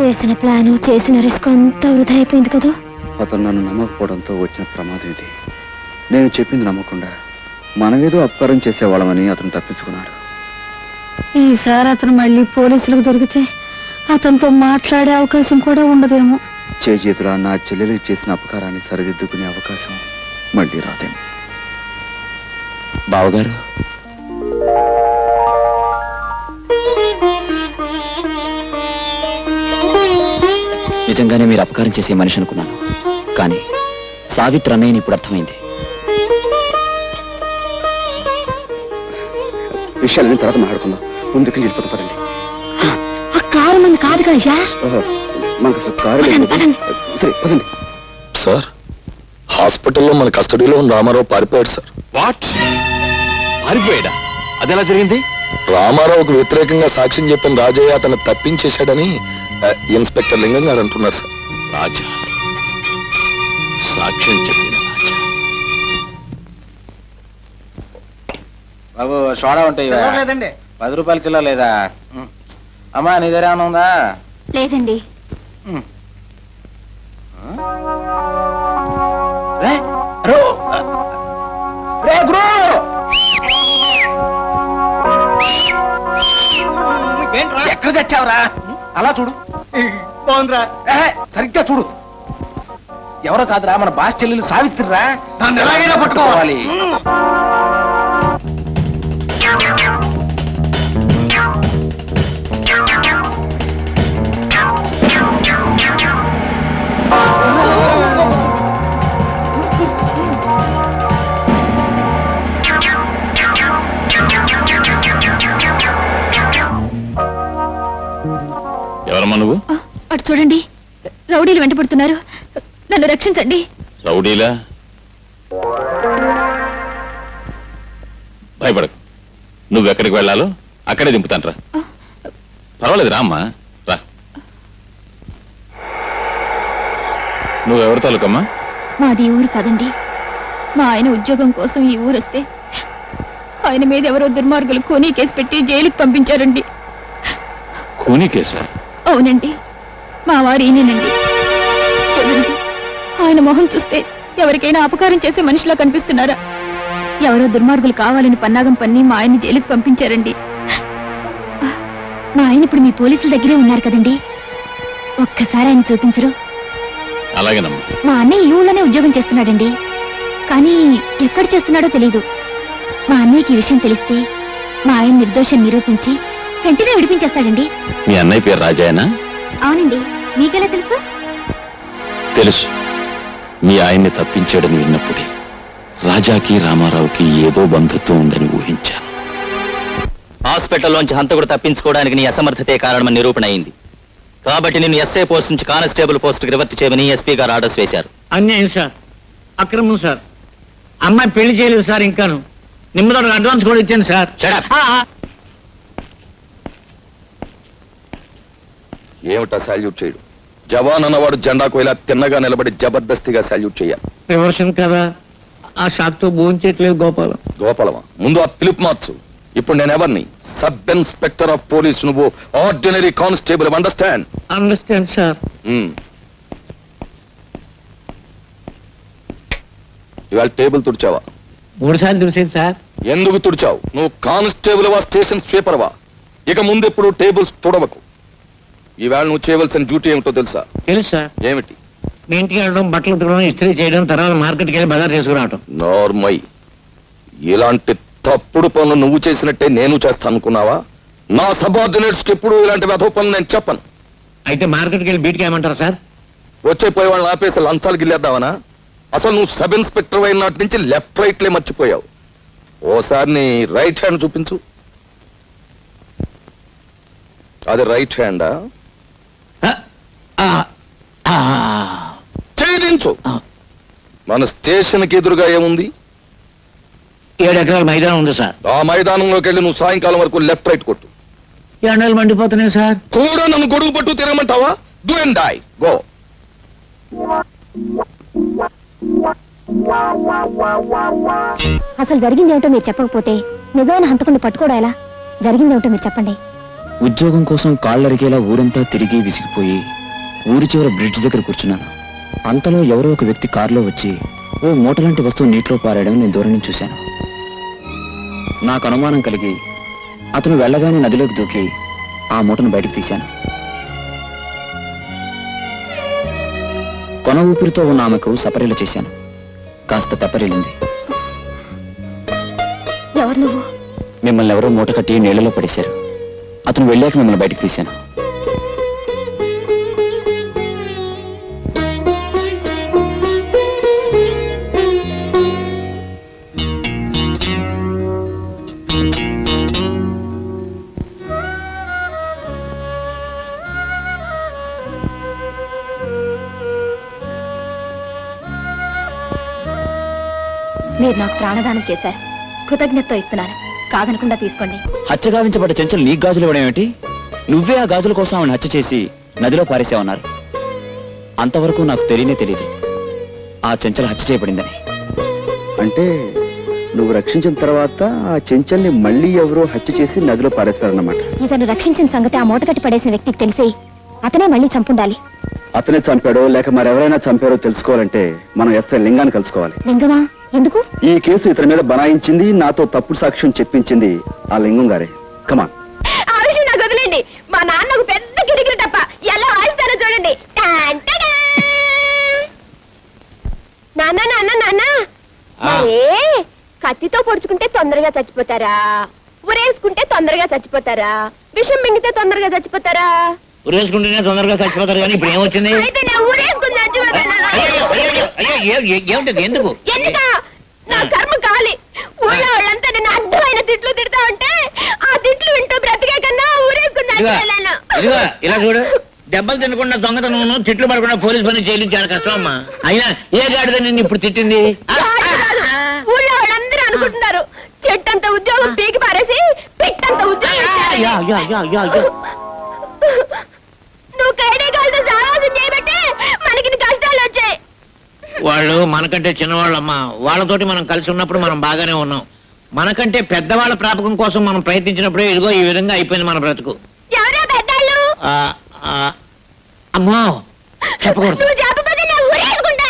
వేసిన ప్లాను చేసిన రిస్క్ అంతా వృధా అయిపోయింది కదా. అతను నన్ను నమ్మకపోవడంతో వచ్చిన ప్రమాదం ఇది. నేను చెప్పింది నమ్మకుండా మనమేదో అపకారం చేసేవాళ్ళమని అతను తప్పించుకున్నాడు. ఈసారి అతను మళ్ళీ పోలీసులకు దొరికితే అతనితో మాట్లాడే అవకాశం కూడా ఉండదేమో. చేతులా నా చెల్లెలికి చేసిన అపకారాన్ని సరిదిద్దుకునే అవకాశం మళ్ళీ రాదేమో. బావగారు, నిజంగానే మీరు అపకారం చేసే మనిషి అనుకున్నాను, కానీ సావిత్రి అన్నయ్యని ఇప్పుడు అర్థమైంది. విషయాలని తర్వాత మాట్లాడుకుందాం, ముందుకు వెళ్ళిపోతూ పదండి. ఆ కారు మంది కాదు కదా. ఓహో, మనకు అసలు కారు లేదు. సరే పదండి. సార్, హాస్పిటల్లో మన కస్టడీలో ఉన్న రామారావు పారిపోయాడు సార్. వాట్? పారిపోయాడా? అదెలా జరిగింది? రామారావుకు వ్యతిరేకంగా సాక్ష్యం చెప్పిన రాజయ్య అతను తప్పించేశాడని ఇన్స్పెక్టర్ లింగం గారు అంటున్నారు సార్. రాజా సాక్ష్యం చెప్పిన రాజా. బాబు సోడా ఉంటాయి లేదండి. 10 రూపాయల చిల్లర లేదా? అమ్మా నీ దగ్గర ఏమైనా ఉందా? లేదండి. ఎక్కడ తెచ్చావురా? అలా చూడు. బాగుందిరా. సరిగ్గా చూడు. ఎవరో కాదురా, మన బాస్ చెల్లెలు సావిత్రిరా. ఎలాగైనా పట్టుకోవాలి. ఎవరమ్మా నువ్వు? అటు చూడండి, రౌడీలు వెంటపడుతున్నారు, నన్ను రక్షించండి. రౌడీలా? భయపడకు, నువ్వెక్కడికి వెళ్ళాలో అక్కడే దింపుతాను రా. పర్వాలేదు రామ్మా, రా. నువ్వెవరి తాలూకమ్మా? మాది ఈ ఊరు కాదండి. మా ఆయన ఉద్యోగం కోసం ఈ ఊరు వస్తే ఆయన మీద ఎవరో దుర్మార్గులు కూనీ కేసు పెట్టి జైలుకి పంపించారండి. కూనీ కేసా? అవునండి, మా వారు ఈయనేనండి. చూడండి, ఆయన మొహం చూస్తే ఎవరికైనా అపకారం చేసే మనిషిలా కనిపిస్తున్నారా? ఎవరో దుర్మార్గులు కావాలని పన్నాగం పన్ని మా ఆయన్ని జైలుకి పంపించారండి. మా ఆయన ఇప్పుడు మీ పోలీసుల దగ్గరే ఉన్నారు కదండి, ఒక్కసారి ఆయన చూపించరు? అలాగేనమ్మా. మా అన్నయ్య ఈ ఊళ్ళోనే ఉద్యోగం చేస్తున్నాడండి. కానీ ఎక్కడ చేస్తున్నాడో తెలీదు. మా అన్నయ్యకి ఈ విషయం తెలిస్తే మా ఆయన నిర్దోషం నిరూపించి వెంటనే విడిపించేస్తాడండి. మీ అన్నయ్య పేరు రాజాయనా? అవునండి, మీకెలా తెలుసు? తెలుసు. మీ ఆయన్ని తప్పించాడని విన్నప్పుడే రాజాకి రామారావుకి ఏదో బంధుత్వం ఉందని ఊహించాను. హాస్పిటల్లోంచి హంతకుడు తప్పించుకోవడానికి నీ అసమర్థతే కారణమని నిరూపణ అయింది. కాబట్టి నిన్ను ఎస్ఐ పోస్ట్ నుంచి కానిస్టేబుల్ పోస్ట్కి రివర్ట్ చేయమని ఎస్పీ గారు ఆర్డర్స్ వేశారు. అన్యాయం సార్, అక్రమం సార్. అమ్మాయి పెళ్లి చేయలేదు సార్, ఇంకాను నిమ్మతో అడ్వాన్స్ కూడా ఇచ్చాను సార్. ఏమిటా సాల్యూట్ చేయడు? జవాన్ అన్నవాడు జెండాకు ఇలా తిన్నగా నిలబడి జబర్దస్తిగా సాల్యూట్ చేయాలి. రివర్షన్ కదా, ఆ షాక్ తో భోంచేయట్లేదు గోపాలం. గోపాలమా? ముందు ఆ పిలుపు మార్చు. ఇప్పుడు నేను ఎవరిని? సబ్ ఇన్స్పెక్టర్ ఆఫ్ పోలీస్, నువ్వు ordinary constable. Understand? Understand sir. ఇవాళ టేబుల్ తుడిచావా? 3 సార్లు చూసేది సార్. ఎందుకు తుడిచావు? నువ్వు కానిస్టేబుల్ వా, స్టేషన్ స్వీపర్ వా? ఇక ముందు ఎప్పుడు టేబుల్స్ తుడవకు. ఈవేళ నువ్వు చేయవలసిన డ్యూటీ ఏమిటో తెలుసా? తెలుసు సార్. ఏమిటి? మీ ఇంటికి వెళ్ళడం, బట్టలు ఉతకడం, ఇస్త్రీ చేయడం, తర్వాత మార్కెట్కి వెళ్ళి బజార్ చేసుకురావటం. నార్మై. ఇలాంటి తప్పుడు పనులు నువ్వు చేసినట్టే నేను చేస్తాను అనుకున్నావా? నా సబార్డినేట్స్ కి ఎప్పుడు ఇలాంటి వెధవ పనులు నేను చెప్పను. అయితే మార్కెట్కి వెళ్ళి బీట్కి ఏమంటారు సార్? వచ్చే పోయే వాళ్ళని ఆపేసి లంచాలు గిల్లేద్దామనా? అసలు నువ్వు సబ్ ఇన్స్పెక్టర్ అయిన నాటి నుంచి లెఫ్ట్ రైట్లే మర్చిపోయావు. ఓసారి నీ రైట్ హ్యాండ్ చూపించు. అది రైట్ హ్యాండా? ఛేదించు. మన స్టేషన్ కి ఎదురుగా ఏముంది? 7 ఎకరాల మైదానం ఉంది సార్. ఆ మైదానంలోకి వెళ్ళి నువ్వు సాయంకాలం వరకు లెఫ్ట్ రైట్ కొట్టు. ఎండలు మండిపోతున్నాయి సార్. కూడా నన్ను గొడుగు పట్టు తిరగమంటావా? Do and die. గో. అసలు జరిగిందేమిటో మీరు చెప్పకపోతే నిజమైన హంతకుండా పట్టుకోవడం ఎలా? జరిగిందేమిటో మీరు చెప్పండి. ఉద్యోగం కోసం కాళ్ళరిగేలా ఊరంతా తిరిగి విసిగిపోయి ఊరి చివర బ్రిడ్జ్ దగ్గర కూర్చున్నాను. అంతలో ఎవరో ఒక వ్యక్తి కారులో వచ్చి ఓ మూటలాంటి వస్తువు నీటిలో పారాయడం నేను దూరం నుంచి చూశాను. నాకు అనుమానం కలిగి అతను వెళ్ళగానే నదిలోకి దూకి ఆ మూటను బయటకు తీశాను. కొన ఊపిరితో ఉన్న ఆమెకు సపరీలు చేశాను. కాస్త తప్పరిల్లింది. ఎవరు నువ్వు? మిమ్మల్ని ఎవరో మూట కట్టి నీళ్లలో పడేశారు. అతను వెళ్ళాక మిమ్మల్ని బయటకు తీశాను. మీరు నాకు ప్రాణదానం చేశారు. కృతజ్ఞతతో ఇస్తున్నాను. కాదనకుండా తీసుకోండి. హత్య గావించబడ్డ చెంచలు నీకు గాజులు ఇవ్వడం ఏమిటి? నువ్వే ఆ గాజుల కోసం ఆమెను హత్య చేసి నదిలో పారేసావన్నారు. అంతవరకు నాకు తెలియదు ఆ చెంచలు హత్య చేయబడిందని. అంటే నువ్వు రక్షించిన తర్వాత ఆ చెంచల్ని మళ్ళీ ఎవరో హత్య చేసి నదిలో పారేస్తారన్నమాట. ఇతను రక్షించిన సంగతి ఆ మూటకట్టి పడేసిన వ్యక్తికి తెలిసి అతనే మళ్ళీ చంపుండాలి. అతనే చంపాడో లేక మరెవరైనా చంపారో తెలుసుకోవాలంటే మనం ఎస్ఐ లింగాన్ని కలుసుకోవాలి. లింగమా? ఎందుకు? ఈ కేసు ఇతని మీద బనాయించింది, నాతో తప్పుడు సాక్ష్యం చెప్పించింది ఆ లింగం గారే. కమాన్. ఆ విషయం నాకు వదిలేండి. మా నాన్న ఒక పెద్ద కిరికిరి తప్ప ఎలా ఆడిస్తారో చూడండి. నాన్న నాన్న నాన్న, మరే కత్తితో పొడుచుకుంటే తొందరగా చచ్చిపోతారా? ఉరేసుకుంటే తొందరగా చచ్చిపోతారా? విషం మింగితే తొందరగా చచ్చిపోతారా? ఉరేసుకుంటేనే తొందరగా చచ్చిపోతారు. కానీ ఇప్పుడు ఏమొచ్చింది? అయితే నేను ఊరేసుకుని చచ్చిపోతాను. ఏమిటది? ఎందుకు? ఎందుకా? నా కర్మ కాలి. ఊళ్ళో వాళ్ళంతా నన్ను అడ్డమైన తిట్లు తిడతా ఉంటే ఆ తిట్లు వింటూ బ్రతికే కన్నా ఊరేసుకుని చచ్చిపోయాను. ఇదిగో ఇలా చూడు, దెబ్బలు తినకుండా దొంగతనం, తిట్లు పడకుండా పోలీస్ పని చేయడం చాలా కష్టం అమ్మా. అయినా ఏ గాడిద నిన్ను ఇప్పుడు తిట్టింది? ఊళ్ళో వాళ్ళందరూ అనుకుంటున్నారు చెట్టంత ఉద్యోగం పీకి పారేసి పిట్టంత ఉద్యోగం. నువ్వు కైడేగాలతో సావాసం చేయబట్టే మనకి కష్టాలు వచ్చాయి. వాళ్ళు మనకంటే చిన్నవాళ్ళమ్మా. వాళ్ళతోటి మనం కలిసి ఉన్నప్పుడు మనం బాగానే ఉన్నాం. మనకంటే పెద్దవాళ్ళ ప్రాపకం కోసం మనం ప్రయత్నించినప్పుడే ఇదిగో ఈ విధంగా అయిపోయింది మన బ్రతుకు. ఎవరో పెద్దాళ్ళు? అమ్మో చెప్పకూడదు. నువ్వు చెప్పకపోతే నేను ఊరేసుకుంటా.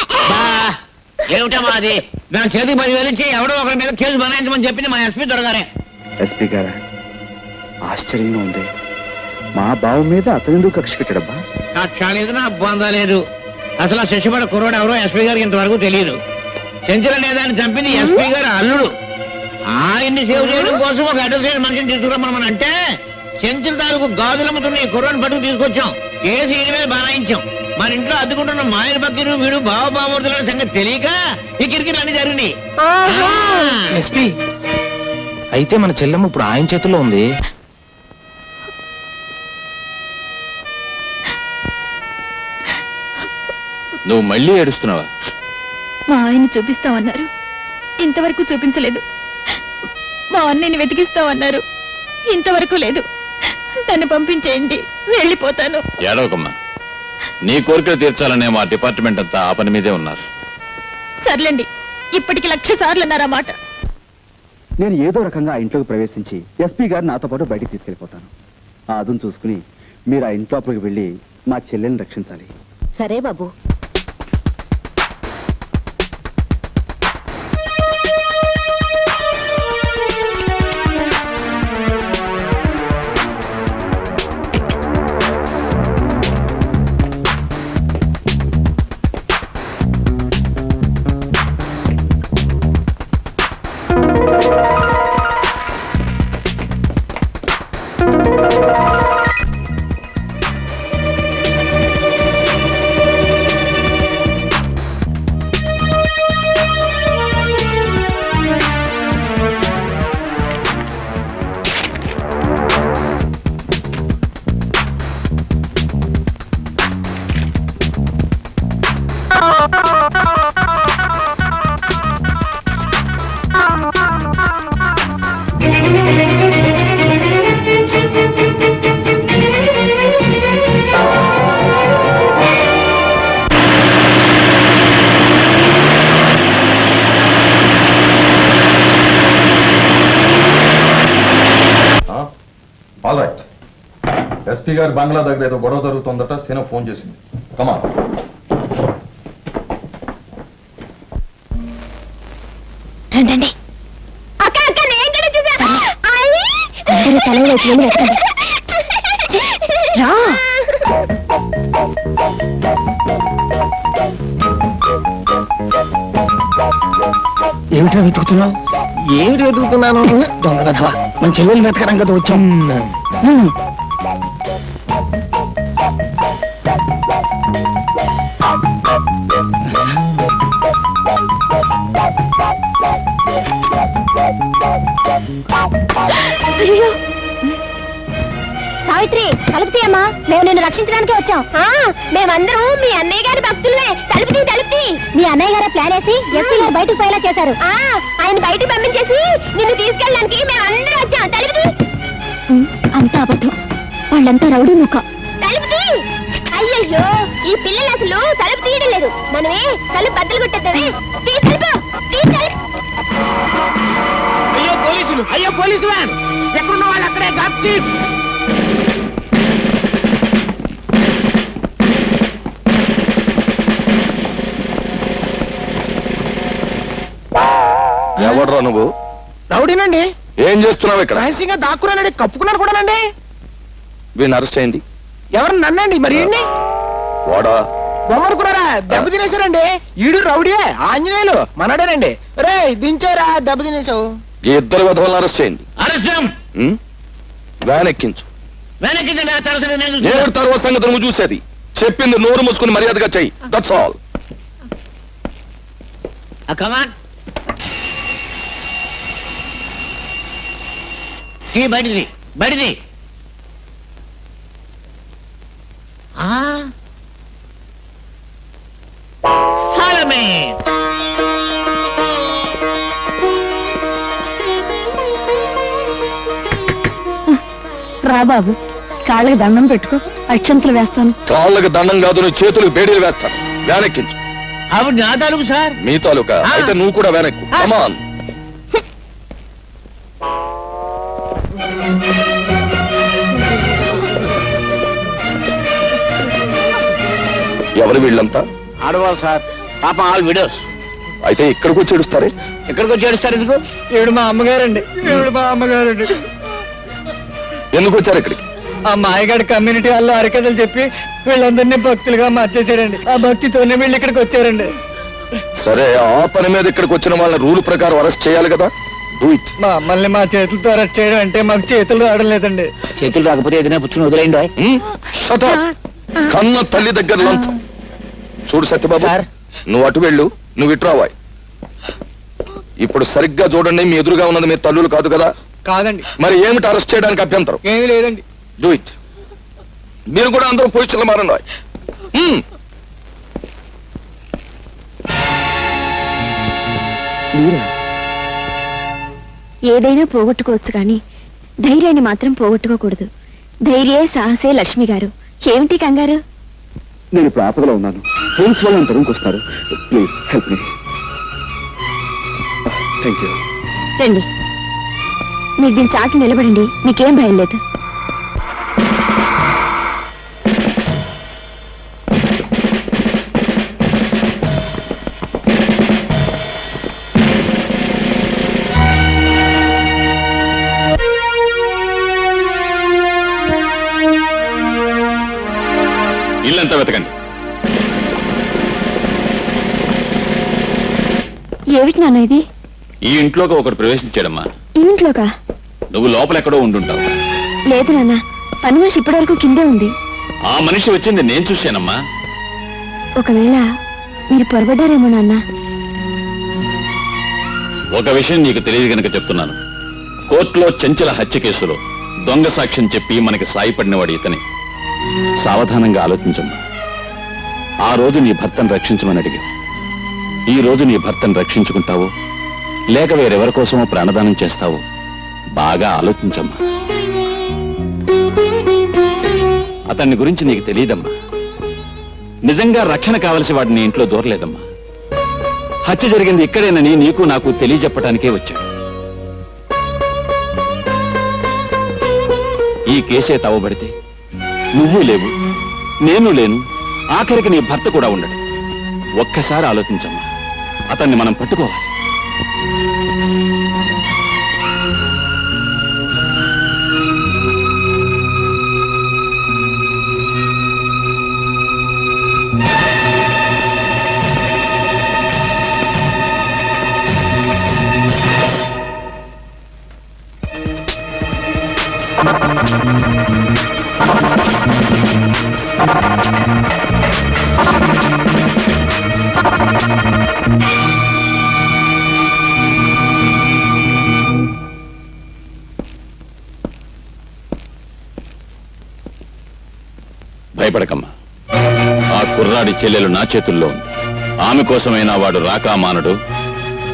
ఏమిటమ్మా అది? నా చేతికి 10,000 ఇచ్చి ఎవడో ఒకరి మీద కేసు బనాయించమని చెప్పింది మా ఎస్పీ దొరగారే. ఎస్పీ గారా, ఆశ్చర్యంగా ఉంది. మా బావ మీద అతనెందుకు కక్ష పెట్టాడబ్బా? కక్ష లేదు, నా బొంద లేదు. అసలు ఆ శిక్షపడ కుర్రోడు ఎవరో ఎస్పీ గారికి ఇంతవరకు తెలియదు. చెంచల నేదాన్ని చంపింది ఎస్పీ గారు అల్లుడు. ఆయన్ని సేవ్ చేయడం కోసం ఒక అడ్వకేట్ మనిషిని తీసుకురమ్మని మనం అంటే చెంచుల తాలూకు గాజులమ్ముతున్న ఈ కుర్రాన్ని పట్టుకు తీసుకొచ్చాం. కేసు ఈయన మీద బనాయించాం. మన ఇంట్లో అద్దుకుంటున్న మాయల బక్కీరు వీడు బావబామూర్తుల సంగతి తెలియక ఈ కిరికిరి అన్ని జరిగినాయి. ఎస్పీ అయితే మన చెల్లెమ్మ ఇప్పుడు ఆయన చేతుల్లో ఉంది. నువ్వు మళ్ళీ ఏడుస్తున్నావా? మా ఆయన చూపిస్తామన్నారు, ఇంతవరకు చూపించలేదు. మా అన్నయ్యని వెతికిస్తామన్నారు, ఇంతవరకు లేదు. తను పంపించేయండి, వెళ్ళిపోతాను. ఏడవకమ్మా, నీ కోరికలు తీర్చాలనే మా డిపార్ట్మెంట్ అంతా ఆ పని మీదే ఉన్నారు. సర్లేండి, ఇప్పటికి 1,00,000 సార్లు అన్నారన్నమాట. నేను ఏదో రకంగా ఆ ఇంట్లోకి ప్రవేశించి ఎస్పీ గారు నాతో పాటు బయటికి తీసుకెళ్ళిపోతాను. ఆ అదును చూసుకుని మీరు ఆ ఇంట్లోపలికి వెళ్ళి మా చెల్లెల్ని రక్షించాలి. సరే బాబు. All right. ఎస్పీ గారి బంగ్లా దగ్గర ఏదో గొడవ జరుగుతుందట. సీన ఫోన్ చేసింది. కమాన్. రండి. అక్క అక్క నేను కూడా చూసాను. అందరూ తల వైపు రా. ఏమిటా వెతుకుతున్నావు? ఏమిటి వెతుకుతున్నాను? దొంగ కథవా, మన చెల్లెలు వెతకడం కదా వచ్చాం. సావిత్రి, తలుపు తీయమ్మా, మేము నిన్ను రక్షించడానికి వచ్చాం. మేమందరం మీ అన్నయ్య గారి భక్తులే. తలుపు. మీ అన్నయ్య గారు ప్లాన్ వేసి ఎస్పీ గారు బయటకు పోయేలా చేశారు. ఆయన బయటకు పంపించేసి నిన్ను తీసుకెళ్ళడానికి మేము అందరం వచ్చాం. తలుపు. అంతా అబద్ధం, వాళ్ళంతా రౌడీ ముఖ. తలుపు. అయ్యయ్యో, ఈ పిల్లలు అసలు తలుపు తీయడం లేదు. మనమే తలుపు బద్దలు కొట్టేద్దామే. అయ్యో పోలీసు వ్యాన్, ఎక్కడున్న వాళ్ళు అక్కడే గాప్చి. ఎవడ్రా నువ్వు? రౌడీనండి. ఏం చేస్తున్నావు ఇక్కడ? రహస్యంగా దాక్కురానండి, కప్పుకున్నాను కూడానండి. వీడిని అరెస్ట్ చేయండి. ఎవరు నన్నండి? మరి వాడా బొమ్మడుకున్నారా? దెబ్బ తినేశారండి. ఈడు రౌడీయే, ఆంజనేయులు మనడేనండి. రే దించారా, దెబ్బ తినేసావు. ఈ ఇద్దరు విధవలను అరెస్ట్ చేయండి. వ్యాన్ ఎక్కించు. నేను తర్వాత సంగతి నువ్వు చూసేది. చెప్పింది నోరు మూసుకుని మర్యాదగా చెయ్యి. That's all. బడిది రా బాబు, కాళ్ళకి దండం పెట్టుకో, అక్షంతలు వేస్తాను. కాళ్ళకి దండం కాదు, నీ చేతులకు బేడీలు వేస్తాను. వ్యాన్ ఎక్కించు. ఆవిడ నా తాలూకు సార్. మీ తాలూకా అయితే నువ్వు కూడా వ్యాన్ ఎక్కు. కమాన్. ఎవరు వీళ్ళంతా? ఆడవాళ్ళు సార్, పాపం ఆల్ విడోస్. అయితే ఇక్కడికి వచ్చి ఏడుస్తారే? ఇక్కడికి వచ్చి ఏడుస్తారు ఎందుకు? ఈవిడ మా అమ్మగారండి. ఎందుకు వచ్చారు ఇక్కడికి? ఆ మాయగాడి కమ్యూనిటీ వాళ్ళు అరికథలు చెప్పి వీళ్ళందరినీ భక్తులుగా మార్చేశాడండి. ఆ భక్తితోనే వీళ్ళు ఇక్కడికి వచ్చారండి. సరే ఆ పని మీద ఇక్కడికి వచ్చిన వాళ్ళని రూల్ ప్రకారం అరెస్ట్ చేయాలి కదా. Do it. మమ్మల్ని మా చేతులతో అరెస్ట్ చేయడం అంటే మాకు చేతులు రావడం లేదండి. చేతులు రాకపోతే ఏదైనా పుచ్చుకుని వదిలేయండి. Shut up. కన్న తల్లి దగ్గర లంచం. చూడు సత్యబాబు, నువ్వు అటు వెళ్ళు, నువ్వు ఇటు రావాయి. ఇప్పుడు సరిగ్గా చూడండి, మీ ఎదురుగా ఉన్నది మీ తల్లులు కాదు కదా. కాదండి. మరి ఏమిటి అరెస్ట్ చేయడానికి అభ్యంతరం? ఏమీ లేదండి. Do it. మీరు కూడా అందరూ పొజిషన్లో మారండి. ఏదైనా పోగొట్టుకోవచ్చు కానీ ధైర్యాన్ని మాత్రం పోగొట్టుకోకూడదు. ధైర్యే సాహసే లక్ష్మి గారు. ఏమిటి కంగారు? నేను ఇప్పుడు ఆపదలో ఉన్నాను. పోలీసు వాళ్ళు తరుముకు వస్తారు. Please help me. Thank you. రండి, మీరు దీని చాటు నిలబడండి. మీకేం భయం లేదు. ఇల్లంతా వెతకండి. ఏమిటి నాన్న ఇది? ఈ ఇంట్లోకి ఒకటి ప్రవేశించాడమ్మా. ఈ ఇంట్లోకా? నువ్వు లోపల ఎక్కడో ఉండుంటావు. లేదు నాన్న, పని మనిషి ఇప్పటి వరకు కిందే ఉంది. ఆ మనిషి వచ్చింది నేను చూశానమ్మా. ఒకవేళ మీరు పొరబడ్డారేమో నాన్న. ఒక విషయం నీకు తెలియదు గనక చెప్తున్నాను. కోర్టులో చెంచల హత్య కేసులో దొంగ సాక్ష్యం చెప్పి మనకి సాయపడినవాడు ఇతనే. సావధానంగా ఆలోచించమ్మా. ఆ రోజు నీ భర్తను రక్షించమని అడిగా. ఈ రోజు నీ భర్తను రక్షించుకుంటావో లేక వేరెవరి కోసమో ప్రాణదానం చేస్తావో బాగా ఆలోచించమ్మా. అతన్ని గురించి నీకు తెలియదమ్మా. నిజంగా రక్షణ కావలసి వాడు నీ ఇంట్లో దూరలేదమ్మా. హత్య జరిగింది ఇక్కడేనని నీకు నాకు తెలియజెప్పటానికే వచ్చాడు. ఈ కేసే తవ్వబడితే నువ్వు లేవు, నేను లేను, ఆఖరికి నీ భర్త కూడా ఉండడు. ఒక్కసారి ఆలోచించమ్మా. అతన్ని మనం పట్టుకోవాలి. భయపడకమ్మా. ఆ కుర్రాడి చెల్లెలు నా చేతుల్లో ఉంది. ఆమె కోసమైనా వాడు రాకా మానడు.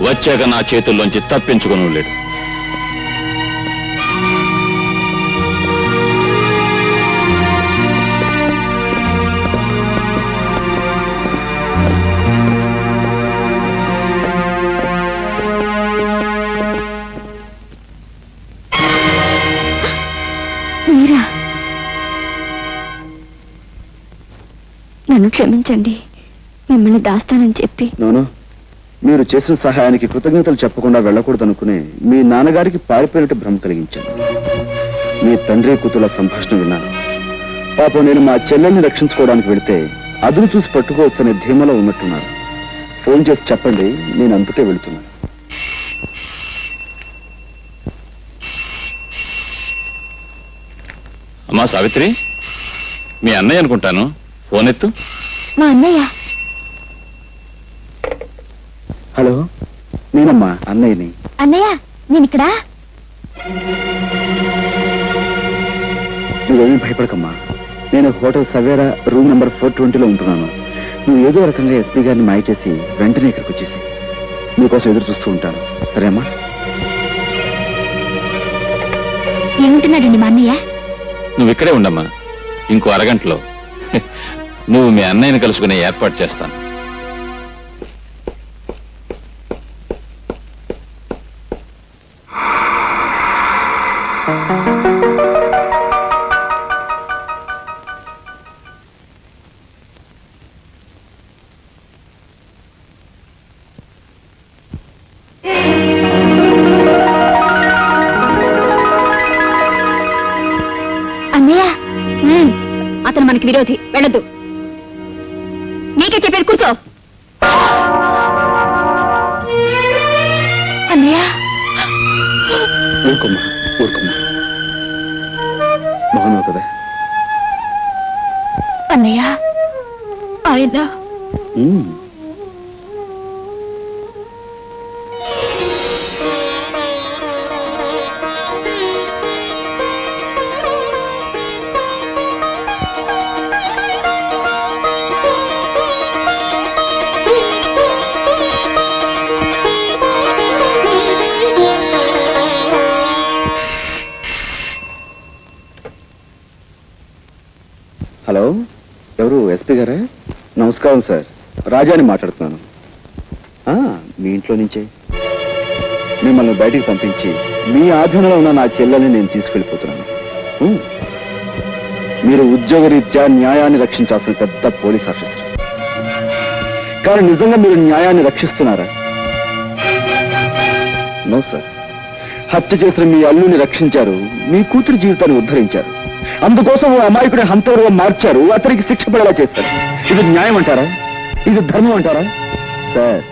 వచ్చాక నా చేతుల్లోంచి తప్పించుకుని లేడు. మీరా? నన్ను క్షమించండి. మిమ్మల్ని దాస్తానని చెప్పి. నోను, మీరు చేసిన సహాయానికి కృతజ్ఞతలు చెప్పకుండా వెళ్ళకూడదనుకునే మీ నాన్నగారికి పారిపోయినట్టు భ్రమ కలిగించాను. మీ తండ్రి కూతుల సంభాషణ విన్నాను. పాపం నేను మా చెల్లెల్ని రక్షించుకోవడానికి వెళితే అదును చూసి పట్టుకోవచ్చనే ధీమలో ఉన్నట్టున్నారు. ఫోన్ చేసి చెప్పండి, నేను అందుకే వెళుతున్నాను. అమ్మా సావిత్రి, మీ అన్నయ్య అనుకుంటాను. ఫోన్ ఎత్తు. మా అన్నయ్య. హలో, నేనమ్మా అన్నయ్యని. అన్నయ్య, నేను ఇక్కడ. నువ్వేమీ భయపడకమ్మా. నేను హోటల్ సవేరా రూమ్ నెంబర్ 420లో ఉంటున్నాను. నువ్వు ఏదో రకంగా ఎస్పీ గారిని మాయ చేసి వెంటనే ఇక్కడికి వచ్చేసి నీకోసం ఎదురు చూస్తూ ఉంటాను. సరేమ్మా? ఏముంటున్నాడండి మా అన్నయ్య? నువ్వు ఇక్కడే ఉండమ్మా. ఇంకో అరగంటలో నువ్వు మీ అన్నయ్యని కలుసుకునే ఏర్పాటు చేస్తాను. అన్నయ్య, అతను మనకి విరోధి. వెళ్ళొద్దు. నీకే చెప్పేది, కూర్చో. ఊరుకోమ్మా ఊరుకోమ్మా బాగున్నావు కదా? అన్నయ్య ఆయన హలో, ఎవరు? ఎస్పీ గారా? నమస్కారం సార్, రాజాని మాట్లాడుతున్నాను. మీ ఇంట్లో నుంచే మిమ్మల్ని బయటికి పంపించి మీ ఆధీనంలో ఉన్న నా చెల్లెల్ని నేను తీసుకెళ్ళిపోతున్నాను. మీరు ఉద్యోగరీత్యా న్యాయాన్ని రక్షించాల్సిన పెద్ద పోలీస్ ఆఫీసర్. కానీ నిజంగా మీరు న్యాయాన్ని రక్షిస్తున్నారా? No sir. హత్య చేసిన మీ అల్లుని రక్షించారు, మీ కూతురు జీవితాన్ని ఉద్ధరించారు. అందుకోసం ఓ అమాయకుడి హంతకుడుగా మార్చారు, అతనికి శిక్ష పడేలా చేస్తారు. ఇది న్యాయం అంటారా? ఇది ధర్మం అంటారా? సార్,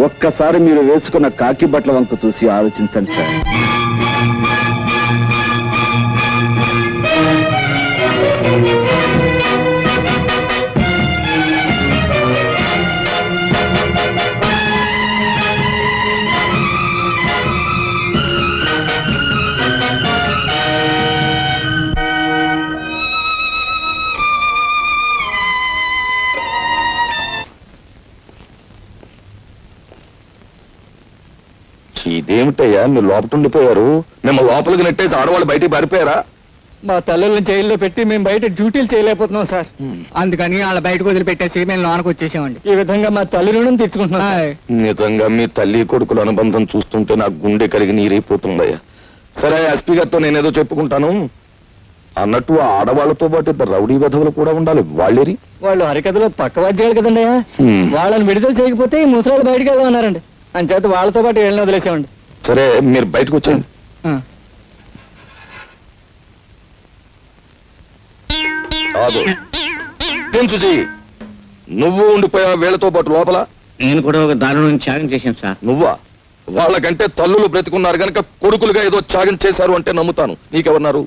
ఒక్కసారి మీరు వేసుకున్న కాకి బట్టల వంక చూసి ఆలోచించండి సార్. ఇదేమిటయ్యా మీరు లోపల ఉండిపోయారు? మేము లోపలికి నెట్టేసి ఆడవాళ్ళు బయటికి పారిపోయారా? మా తల్లులను జైల్లో పెట్టి మేము బయట డ్యూటీలు చేయలేకపోతున్నాం సార్. అందుకని వాళ్ళ బయటకు వదిలిపెట్టేసి మేము లోనకు వచ్చేసామండి. ఈ విధంగా మా తల్లి రుణం తెచ్చుకుంటున్నాం. నిజంగా మీ తల్లి కొడుకుల అనుబంధం చూస్తుంటే నాకు గుండె కరిగి నీరైపోతుందయ్యా. సరే, ఎస్పీ గారితో నేనేదో చెప్పుకుంటాను. అన్నట్టు ఆ ఆడవాళ్ళతో పాటు ఇద్దరు రౌడీ వెధవులు కూడా ఉండాలి. వాళ్ళేరి వాళ్ళు హరికథలో పక్క వాద్యాలు కదండి. వాళ్ళని విడుదల చేయకపోతే ఈ ముసలాళ్ళు బయటకు వెళ్దామన్నారండి. అంచేత వాళ్ళతో పాటు వెళ్ళిన వదిలేసామండి. సరే, మీరు బయటకు వచ్చేయండి. చూసి నువ్వు ఉండిపోయా వీళ్ళతో పాటు లోపల? నేను కూడా ఒక దారుణం త్యాగం చేశాను సార్. నువ్వా? వాళ్ళకంటే తల్లులు బ్రతికున్నారు గనక కొడుకులుగా ఏదో త్యాగం చేశారు అంటే నమ్ముతాను. నీకెవరున్నారు?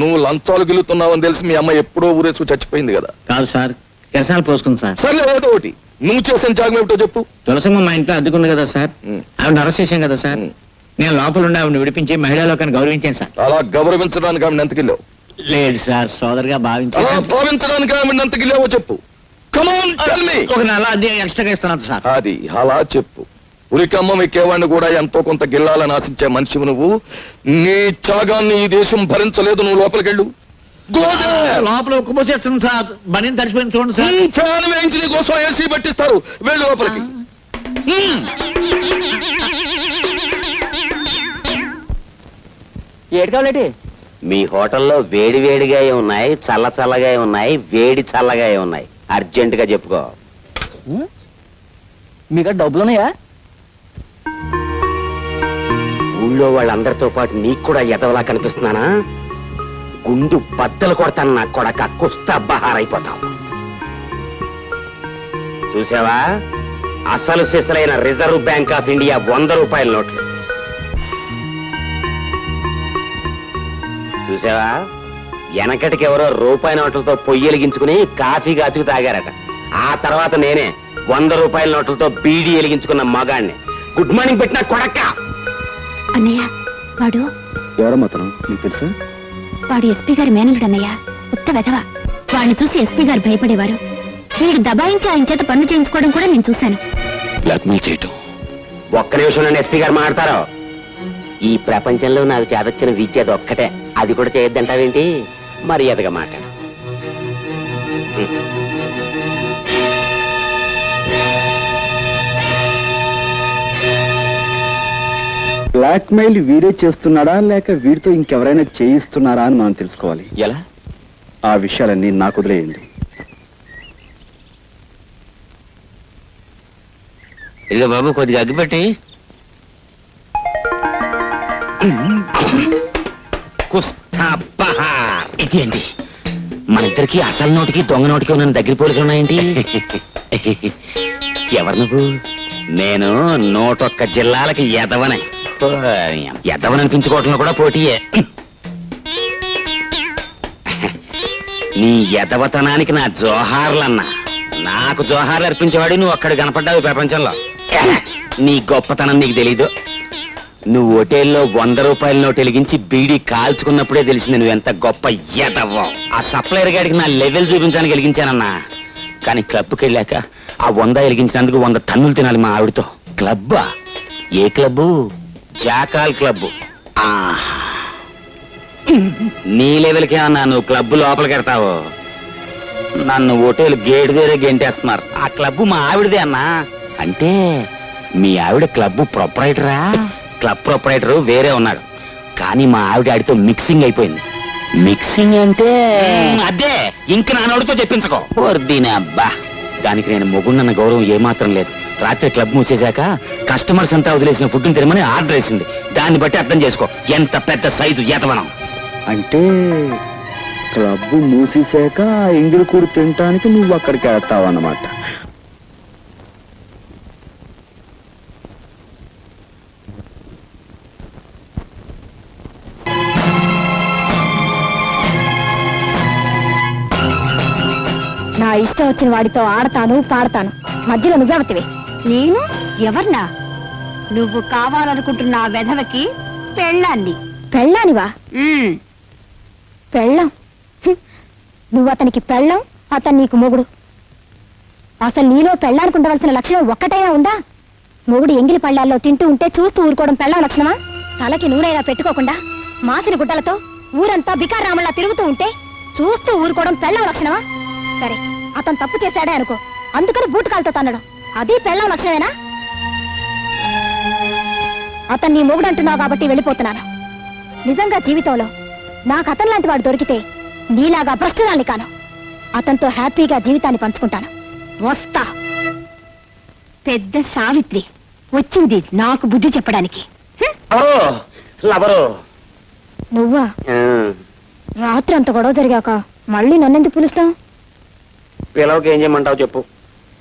నువ్వు లంచాలు గిలుతున్నావని తెలిసి మీ అమ్మ ఎప్పుడో ఊరేసు చచ్చిపోయింది కదా. కాదు సార్, కిరసాలు పోసుకుంది సార్. సర్లే, ఏదో ఒకటి. నువ్వు చేసిన త్యాగం ఏమిటో చెప్పు. తులసమ్మ మా ఇంట్లో అద్దుకుంది కదా సార్, ఆవిడ అరెస్ట్ చేశాం కదా సార్. నేను లోపల ఉండి ఆవిడ విడిపించి మహిళా లోకాన్ని గౌరవించాను సార్. అలా గౌరవించడానికి ఆవిడ ఎంతకిల్లావు? లేదు సార్, సోదరుగా భావించాను. అలా భావించడానికి ఆవిడ ఎంతకిల్లావో చెప్పు. ఒక నెల అది ఎక్స్ట్రా ఇస్తున్నాను సార్. అది అలా చెప్పు. ఉరికమ్మ ఎక్కేవాడిని కూడా ఎంతో కొంత గిల్లాలని ఆశించే మనిషివి నువ్వు. నీ త్యాగాన్ని ఈ దేశం భరించలేదు. నువ్వు లోపలికెళ్ళు. లోపల ఉక్కుపోసేస్తుంది సార్. బనీని తడిచిపోయింది చూడండి సార్. ఫ్యాన్ వేయించి నీ కోసం ఏసీ పెట్టిస్తారు. వెళ్ళు లోపలికి. ఏడు కావాలంటే మీ హోటల్లో వేడి వేడిగా ఉన్నాయి, చల్ల చల్లగా ఉన్నాయి, వేడి చల్లగా ఉన్నాయి. అర్జెంట్ గా చెప్పుకో. మీకు డబ్బులున్నాయా? ఊళ్ళో వాళ్ళందరితో పాటు నీకు కూడా ఎదవలా కనిపిస్తున్నానా? గుండు బద్దలు కొడతాను నా కొడక. కుస్తా బహారైపోతావు. చూసావా? అసలు సిసలైన రిజర్వ్ బ్యాంక్ ఆఫ్ ఇండియా 100 రూపాయల నోట్లు చూసావా? వెనకటికి ఎవరో రూపాయి నోట్లతో పొయ్యి వెలిగించుకుని కాఫీ కాచుకు తాగారట. ఆ తర్వాత నేనే 100 రూపాయల నోట్లతో బీడీ వెలిగించుకున్న మగాణ్ణి. గుడ్ మార్నింగ్ పెట్టిన కొడక్క. అన్నయ్య, వాడు ఎవరమ్మా అతను? నీకు తెలుసా? వాడు ఎస్పీ గారి మేనలుడు అన్నయ్య. ఉత్త వెధవ. వాడిని చూసి ఎస్పీ గారు భయపడేవారు. వీడికి దబాయించి ఆయన చేత పనులు చేయించుకోవడం కూడా నేను చూశాను. బ్లాక్మెయిల్ చేయటం. ఒక్క నిమిషం నన్ను ఎస్పీ గారు మాట్లాడతారు. ఈ ప్రపంచంలో నాకు చేదొచ్చిన విద్య ఒక్కటే. అది కూడా చేయొద్దంటావేంటి? మర్యాదగా మాట్లాడు. బ్లాక్మెయిల్ వీడే చేస్తున్నాడా లేక వీడితో ఇంకెవరైనా చేయిస్తున్నారా అని మనం తెలుసుకోవాలి. ఎలా? ఆ విషయాలన్నీ నాకు వదిలేయండి. ఇదిగో బాబు, కొద్దిగా అగ్గిపెట్టి. ఇది అండి, మన ఇద్దరికి అసలు నోటికి దొంగ నోటికి ఉన్న దగ్గర పోలికలు ఉన్నాయండి. ఎవరు నువ్వు? నేను 101 జిల్లాలకి ఎదవనే. ఎదవననిపించుకోవటంలో కూడా పోటీయే. నీ ఎదవతనానికి నా జోహార్లన్నా. నాకు జోహార్లు అర్పించేవాడు నువ్వు అక్కడ కనపడ్డావు ప్రపంచంలో. నీ గొప్పతనం నీకు తెలీదు. నువ్వు హోటల్లో 100 రూపాయల నోటు వెలిగించి బీడీ కాల్చుకున్నప్పుడే తెలిసింది నువ్వు ఎంత గొప్ప ఎదవ్వో. ఆ సప్లైర్ గాడికి నా లెవెల్ చూపించడానికి వెలిగించానన్నా. కానీ క్లబ్కి వెళ్ళాక ఆ 100 వెలిగించినందుకు 100 టన్నులు తినాలి మా ఆవిడతో. క్లబ్బా? ఏ క్లబ్బు? Jackal club. నీ లెవెల్కే అన్నా నువ్వు క్లబ్బు లోపలికి వెడతావు. నన్ను హోటల్ గేట్ దగ్గరే గెంటేస్తున్నారు. ఆ క్లబ్బు మా ఆవిడదే అన్నా. అంటే మీ ఆవిడ క్లబ్బు ప్రొపరైటరా? క్లబ్ ప్రొపరైటర్ వేరే ఉన్నాడు, కానీ మా ఆవిడ ఆడితో మిక్సింగ్ అయిపోయింది. మిక్సింగ్ అంటే అదే, ఇంక నానోడితో చెప్పించుకో. దీని అబ్బా, దానికి నేను మొగుండన్న గౌరవం ఏమాత్రం లేదు. రాత్రి క్లబ్ మూసేశాక కస్టమర్స్ అంతా వదిలేసిన ఫుడ్ని తినమని ఆర్డర్ వేసింది. దాన్ని బట్టి అర్థం చేసుకో ఎంత పెద్ద సైజు ఎతవనం. అంటే క్లబ్ మూసేశాక ఎంగిలి కూడు తినటానికి నువ్వు అక్కడికి వెళ్తావు అన్నమాట. నా ఇష్టం వచ్చిన వాడితో ఆడతాను, పాడతాను. మధ్యలో నువ్వెవతివి? నేను ఎవర్నా? నువ్వు కావాలనుకుంటున్న ఆ వెధవకి పెళ్ళాన్ని. పెళ్ళానివా? పెళ్ళం? నువ్వు అతనికి పెళ్ళం, అతను నీకు మొగుడు. అసలు నీలో పెళ్ళానికి ఉండవలసిన లక్షణం ఒక్కటైనా ఉందా? మొగుడు ఎంగిలి పళ్ళాల్లో తింటూ ఉంటే చూస్తూ ఊరుకోవడం పెళ్ళం లక్షణమా? తలకి నూనెలా పెట్టుకోకుండా మాసిన గుడ్డలతో ఊరంతా బికారామల్లా తిరుగుతూ ఉంటే చూస్తూ ఊరుకోవడం పెళ్ళం లక్షణమా? సరే, అతను తప్పు చేశాడే అనుకో, అందుకని బూటకాలతో తన్నడం, అది పెళ్ళం లక్షణమేనా? అతన్ని నీ మొగుడు అంటున్నావు కాబట్టి వెళ్ళిపోతున్నాను. నిజంగా జీవితంలో నాకు అతను లాంటి వాడు దొరికితే నీలాగా భ్రష్టురాల్ని కాను. అతనితో హ్యాపీగా జీవితాన్ని పంచుకుంటాను. వస్తా. పెద్ద సావిత్రి వచ్చింది నాకు బుద్ధి చెప్పడానికి. నువ్వా? రాత్రి అంత గొడవ జరిగాక మళ్ళీ నన్నెందుకు పిలుస్తావు? పిలవకి ఏం చేయమంటావు చెప్పు.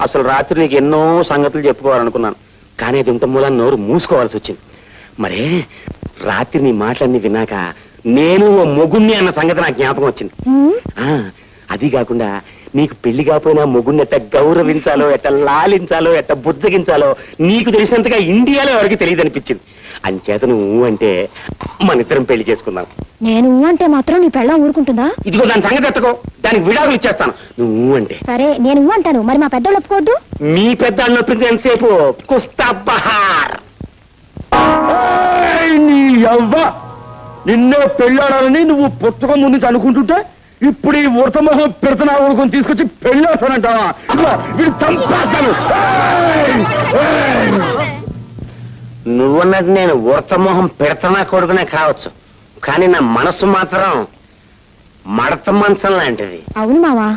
అసలు రాత్రి నీకు ఎన్నో సంగతులు చెప్పుకోవాలనుకున్నాను, కానీ అది ఇంత మూలాన్ని నోరు మూసుకోవాల్సి వచ్చింది. మరే రాత్రి నీ మాటలన్నీ విన్నాక నేను ఓ మొగుణ్ణి అన్న సంగతి నాకు జ్ఞాపకం వచ్చింది. అది కాకుండా నీకు పెళ్లి కాకపోయినా మొగుణ్ణి ఎట్ట గౌరవించాలో, ఎట్ట లాలించాలో, ఎట్ట బుజ్జగించాలో నీకు తెలిసినంతగా ఇండియాలో ఎవరికి తెలియదు అనిపించింది. అంచేత నువ్వు అంటే మన ఇద్దరం పెళ్లి చేసుకుందాం. నేను అంటే మాత్రం నీ పెళ్ళం ఊరుకుంటుందా? ఇదిగో దాని సంగతి ఎత్తకో, దానికి విడాకులు ఇచ్చేస్తాను నువ్వు అంటే. సరే, నేను అంటాను, మరి మా పెద్దోళ్ళు ఒప్పుకోవద్దు. మీ పెద్ద నొప్పింది ఎంతసేపు? కుస్తా బహార్. నిన్నే పెళ్ళాడాలని నువ్వు పుస్తకం ముందు అనుకుంటుంటే ఇప్పుడు ఈ ఉడతమొహం పెడతనా ఊరుకొని తీసుకొచ్చి పెళ్ళాడతానంటావా? వీడు చంపేస్తాను. నువ్వన్నది నేను ఉడతమొహం పెడతనా కొడుకునే కావచ్చు, కానీ నా మనసు మాత్రం మడత మంచం లాంటిది. అవును మావా,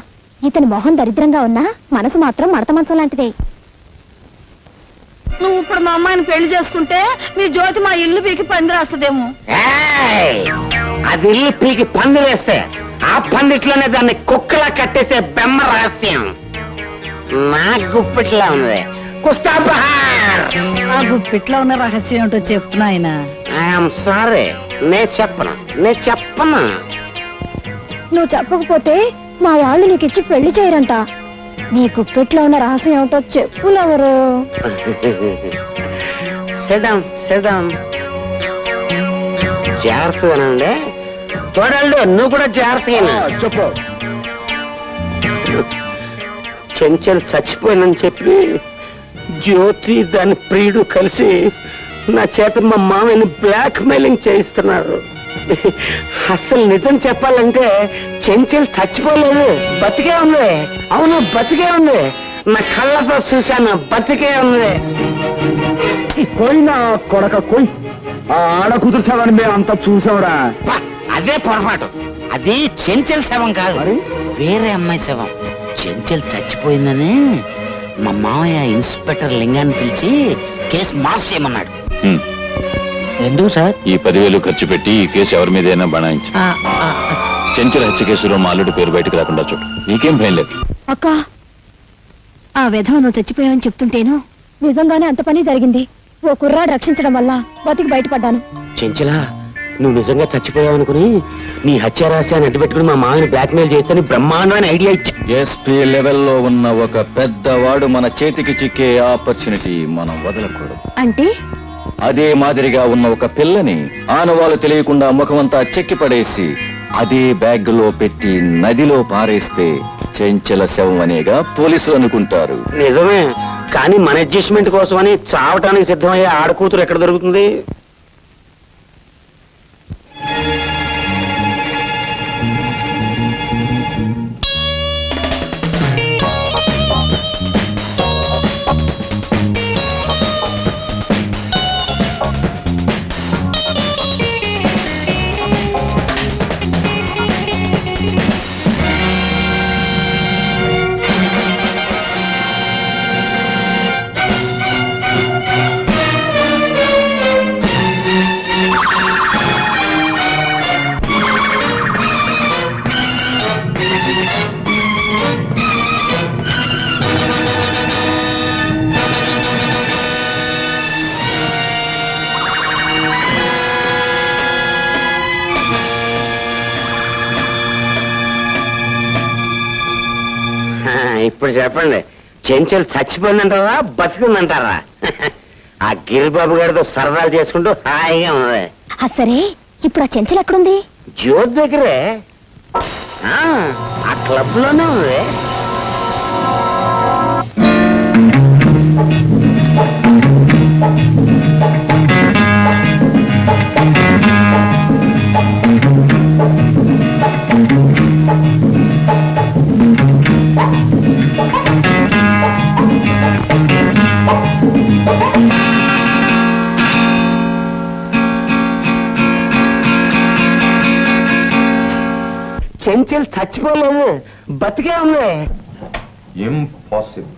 ఇతని మొహం దరిద్రంగా ఉన్నా మనసు మాత్రం మడత మంచం లాంటిదే. నువ్వు ఇప్పుడు మా అమ్మాయిని పెళ్లి చేసుకుంటే మీ జ్యోతి మా ఇల్లు పీకి పంది రాస్తుందేమో. అది ఇల్లు పీకి పంది వేస్తే ఆ పందిట్లోనే దాన్ని కుక్కలా కట్టేసే బెమ్మ రహస్యం నా గుప్పిట్లా ఉంది. కుస్తా బహార్. ఆ గుప్పిట్లో ఉన్న రహస్యం ఏంటో చెప్పు నాయన. ఐఎమ్ సారీ, నేను చెప్పను. నువ్వు చెప్పకపోతే మా వాళ్ళు నీకు ఇచ్చి పెళ్లి చేయరంట. నీ గుప్పిట్లో ఉన్న రహస్యం ఏమిటో చెప్పులెవరు? జాగ్రత్తగానండి, చూడండి నువ్వు కూడా జాగ్రత్తగా చెప్పు. చెంచల్ చచ్చిపోయిందని చెప్పి జ్యోతి దాని ప్రియుడు కలిసి నా చేత మా మామయ్యని బ్లాక్ మెయిలింగ్ చేయిస్తున్నారు. అసలు నిజం చెప్పాలంటే చెంచల్ చచ్చిపోలేదు, బతికే ఉంది. అవును, బతికే ఉంది. నా కళ్ళతో చూశాను, బతికే ఉంది. పోయినా కొడక కొయ్, ఆ ఆడ కుదుర్చావని మేము అంతా చూసావురా. అదే పొరపాటు. అది చెంచల్ శవం కాదు, వేరే అమ్మాయి శవం. చెంచల్ చచ్చిపోయిందని మా మామయ్య ఇన్స్పెక్టర్ లింగాన్ని పిలిచి కేసు మాఫ్ చేయమన్నాడు. ఎందుకు సార్? ఈ 10,000 ఖర్చు పెట్టి ఈ కేసు ఎవరి మీదైనా బనాయించు. చెంచల్ హత్య కేసులో మా అల్లుడి పేరు బయటకు రాకుండా చూడు, నీకేం భయం లేదు. అక్క, ఆ విధవ నువ్వు చచ్చిపోయావని చెప్తుంటేను నిజంగానే అంత పని జరిగింది. ఓ కుర్రాడు రక్షించడం వల్ల బతికి బయటపడ్డాను. చెంచలా, నువ్వు నిజంగా చచ్చిపోయావు అనుకుని నీ హత్య రహస్యాన్ని అడ్డుపెట్టుకుని మా మామని బ్లాక్మెయిల్ చేస్తే బ్రహ్మాండమైన ఐడియా ఇచ్చా. ఎస్పీ లెవెల్లో ఉన్న ఒక పెద్దవాడు మన చేతికి చిక్కే ఆపర్చునిటీ మనం వదలకూడదు. అంటే అదే మాదిరిగా ఉన్న ఒక పిల్లని ఆనవాళ్ళు తెలియకుండా ముఖమంతా చెక్కి పడేసి అదే బ్యాగ్ లో పెట్టి నదిలో పారేస్తే చెంచల శవం అనేగా పోలీసులు అనుకుంటారు. నిజమే, కానీ మన అడ్జస్ట్మెంట్ కోసమని చావటానికి సిద్ధమయ్యే ఆడకూతురు ఎక్కడ దొరుకుతుంది? ఇప్పుడు చెప్పండి, చెంచలు చచ్చిపోయిందంటారా బతికుందంటారా? ఆ గిరిబాబు గారితో సరదాలు చేసుకుంటూ హాయిగా ఉంది. సరే, ఇప్పుడు ఆ చెంచలు ఎక్కడుంది? జ్యోతి దగ్గరే, ఆ క్లబ్ లోనే ఉంది. చెంచల్ చచ్చిపోలేదు, బతికే ఉంది. ఇంపాసిబుల్.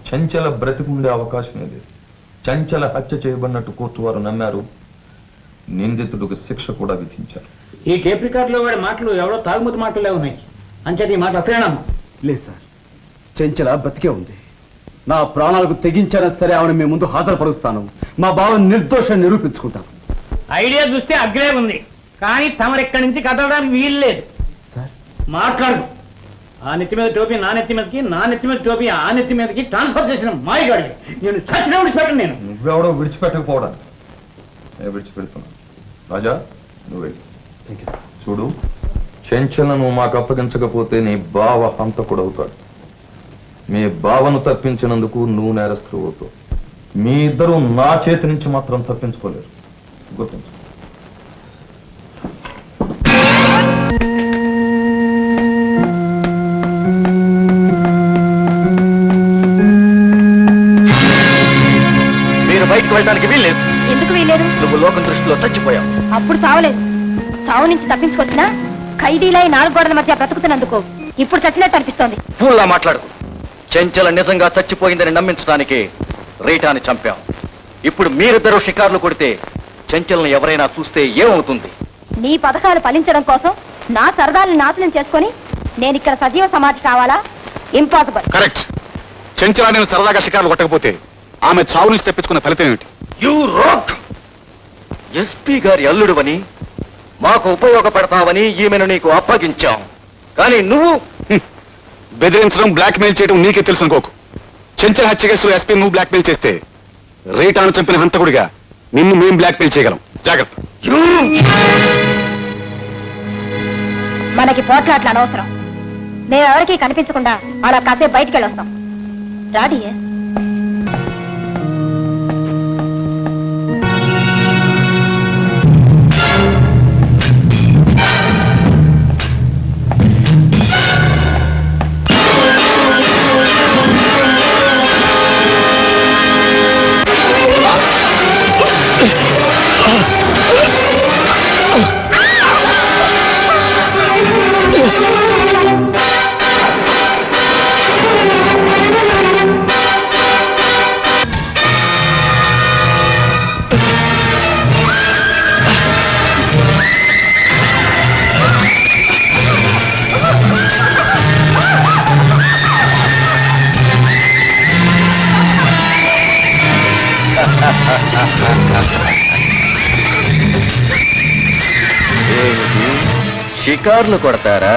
చంచల బ్రతికుండే అవకాశం లేదు. చంచల హత్య చేయబడినట్టు కోర్టు వారు నమ్మారు. నిందితుడికి శిక్ష కూడా విధించారు. ఈ టేప్ రికార్డులో వాడి మాటలు ఎవరో తాగుమతి మాటలే ఉన్నాయి. అంచేత ఈ మాట అసలేనమ్మా. లేదు సార్, చెంచల బతికే ఉంది. నా ప్రాణాలకు తెగించారా సరే ఆమెను మీ ముందు హాజరుపరుస్తాను. మా బావని నిర్దోషం నిరూపించుకుంటాను. ఐడియా చూస్తే అగ్రే ఉంది, కానీ తమరెక్కడి నుంచి కదలడానికి వీలు లేదు. మాట్లాడు. ఆ నెత్తి మీద టోపీ నా నెత్తి మీదకి, నా నెత్తి మీద టోపీ ఆ నెత్తి మీదకి ట్రాన్స్ఫర్ చేసిన మాయగాడి నేను చచ్చిన విడిచిపెట్టను. నేను నువ్వెవడో విడిచిపెట్టకపోవడానికి విడిచిపెడుతున్నా. రాజా, నువ్వే చూడు, చెంచలను మాకు అప్పగించకపోతే నీ బావ హంతకుడవుతాడు. మీ బావను తప్పించినందుకు నువ్వు నేరస్తులు అవుతావు. మీ ఇద్దరు నా చేతి నుంచి మాత్రం తప్పించుకోలేరు, గుర్తించు. బయటకు వెళ్ళడానికి వీల్లేదు. ఎందుకు వీల్లేదు? నువ్వు లోకం దృష్టిలో చచ్చిపోయావు. అప్పుడు చావలేదు. చావు నుంచి తప్పించుకొచ్చినా ఖైదీలై 4 గోడల మధ్య బ్రతుకుతున్నందుకు ఇప్పుడు చచ్చినట్టు అనిపిస్తోంది. ఫూల్లా మాట్లాడుకు. చెంచల నిజంగా చచ్చిపోయిందని నమ్మించడానికి రీటాని చంపాం. ఇప్పుడు మీరిద్దరూ షికార్లు కొడితే చెంచల్ని ఎవరైనా చూస్తే ఏమవుతుంది? నీ పథకాలు ఫలించడం కోసం నా సరదాలను నాశనం చేసుకొని నేను ఇక్కడ సజీవ సమాధి కావాలా? ఇంపాసిబుల్. కరెక్ట్. చెంచల నేను సరదాగా షికార్లు కొట్టకపోతే ఆమె చావు నుంచి తెప్పించుకున్న ఫలితం ఏమిటి? You rock. ఎస్పీ గారి అల్లుడువని, మాకు ఉపయోగపడతావని ఈమెను నీకు అప్పగించాం. కానీ నువ్వు బెదిరించడం, బ్లాక్ మెయిల్ చేయడం నీకే తెలుసు అనుకోకు. చెంచల హత్య కేసులో ఎస్పీ నువ్వు బ్లాక్ మెయిల్ చేస్తే రీటాను చంపిన హంతకుడిగా నిన్ను మేం బ్లాక్ మెయిల్ చేయగలం. జాగ్రత్త. మనకి పోట్లాట్లు అనవసరం. మేము ఎవరికి కనిపించకుండా అలా కాసేపు బయటికి వెళ్ళొస్తాం. రాడి. షికార్లు కొడతారా?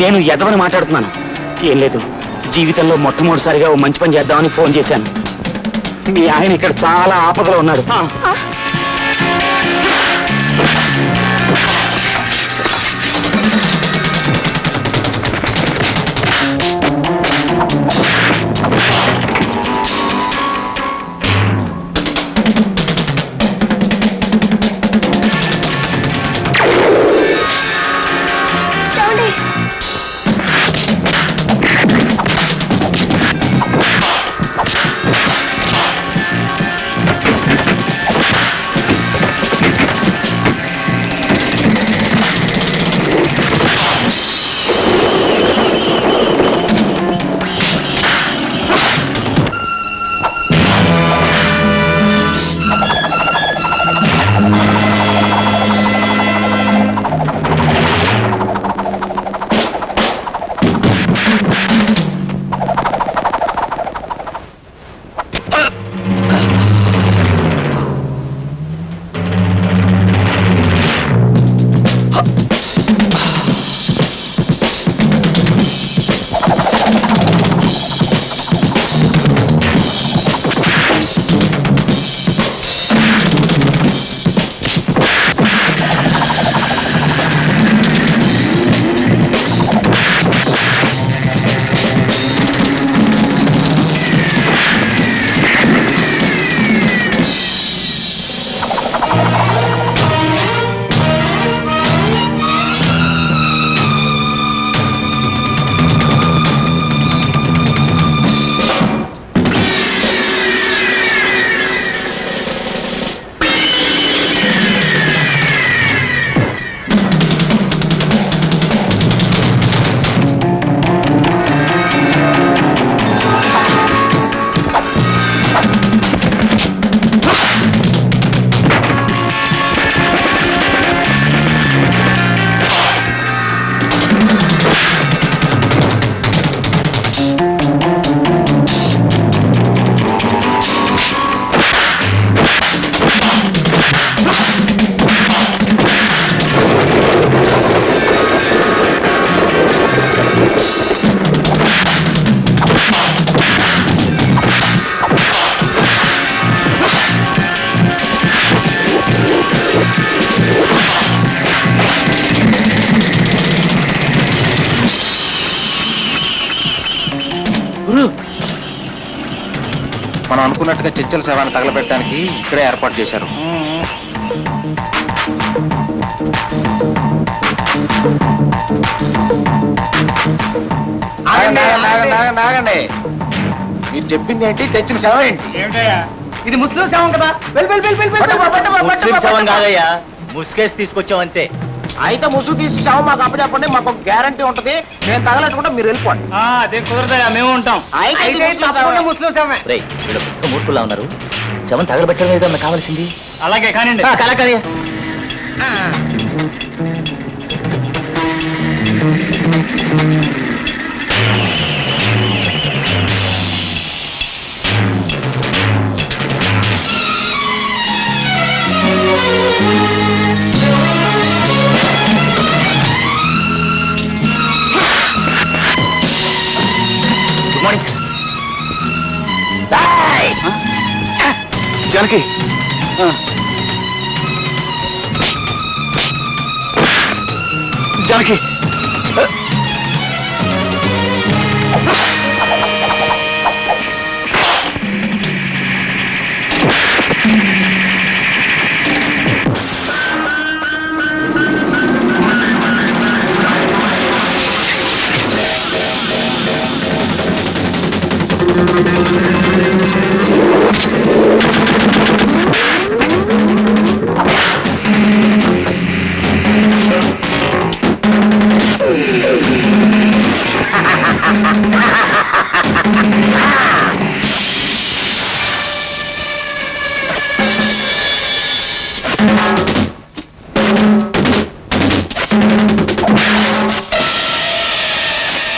నేను ఎదవని మాట్లాడుతున్నాను. ఏం లేదు, జీవితంలో మొట్టమొదటిసారిగా ఓ మంచి పని చేద్దామని ఫోన్ చేశాను. మీ ఆయన ఇక్కడ చాలా ఆపదలో ఉన్నాడు. గురు మనం అనుకున్నట్టుగా చెంచల శవాన్ని తగలబెట్టడానికి ఇక్కడే ఏర్పాటు చేశారు. ఆగండి. మీరు చెప్పింది ఏంటి? తెచ్చిన శవం ఏంటి? ఇది ముస్లిం శవం కదా. ముస్లిం శవం కాదయ్యా, ముసుకేసి తీసుకొచ్చాం అంతే. అయితే ముసుగు తీసి శవం మాకు అప్పచెప్పండి, మాకు ఒక గ్యారంటీ ఉంటది. నేను తగలట్టుకుంటే మీరు వెళ్ళిపోండి. అదే కుదరదయ్యా, మేము ఉంటాం. ముస్లిం శవమే. వీళ్ళు మూర్ఖులా ఉన్నారు. శవం తగలబెట్టడం ఏదన్నా కావాల్సింది. అలాగే కానీ కలకలే. Good morning sir. Janaki Janaki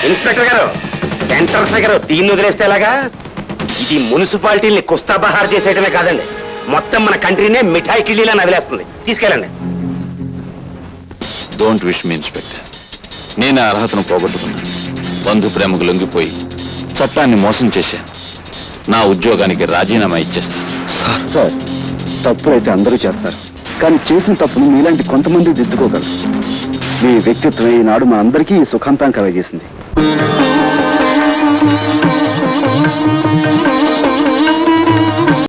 inspector గారు, సెంటర్ ఫిగర్ దీన్ని వదిలేస్తే ఎలాగా? ఇది మున్సిపాలిటీని కుస్తా బహార్ చేసేయటమే కాదండి, మొత్తం మన కంట్రీనే మిఠాయి కిళ్ళీలా నదిలేస్తుంది. తీసుకెళ్ళండి. Don't wish me inspector. నేను ఆ అర్హతను పోగొట్టుకున్నాను. బంధు ప్రేమకు లొంగిపోయి చట్టాన్ని మోసం చేశాను. నా ఉద్యోగానికి రాజీనామా ఇచ్చేస్తాను. సార్, తప్పులైతే అందరూ చేస్తారు, కానీ చేసిన తప్పును మీలాంటి కొంతమంది దిద్దుకోగలరు. మీ వ్యక్తిత్వం ఈనాడు మనందరికీ ఈ సుఖాంతం కలగజేసింది.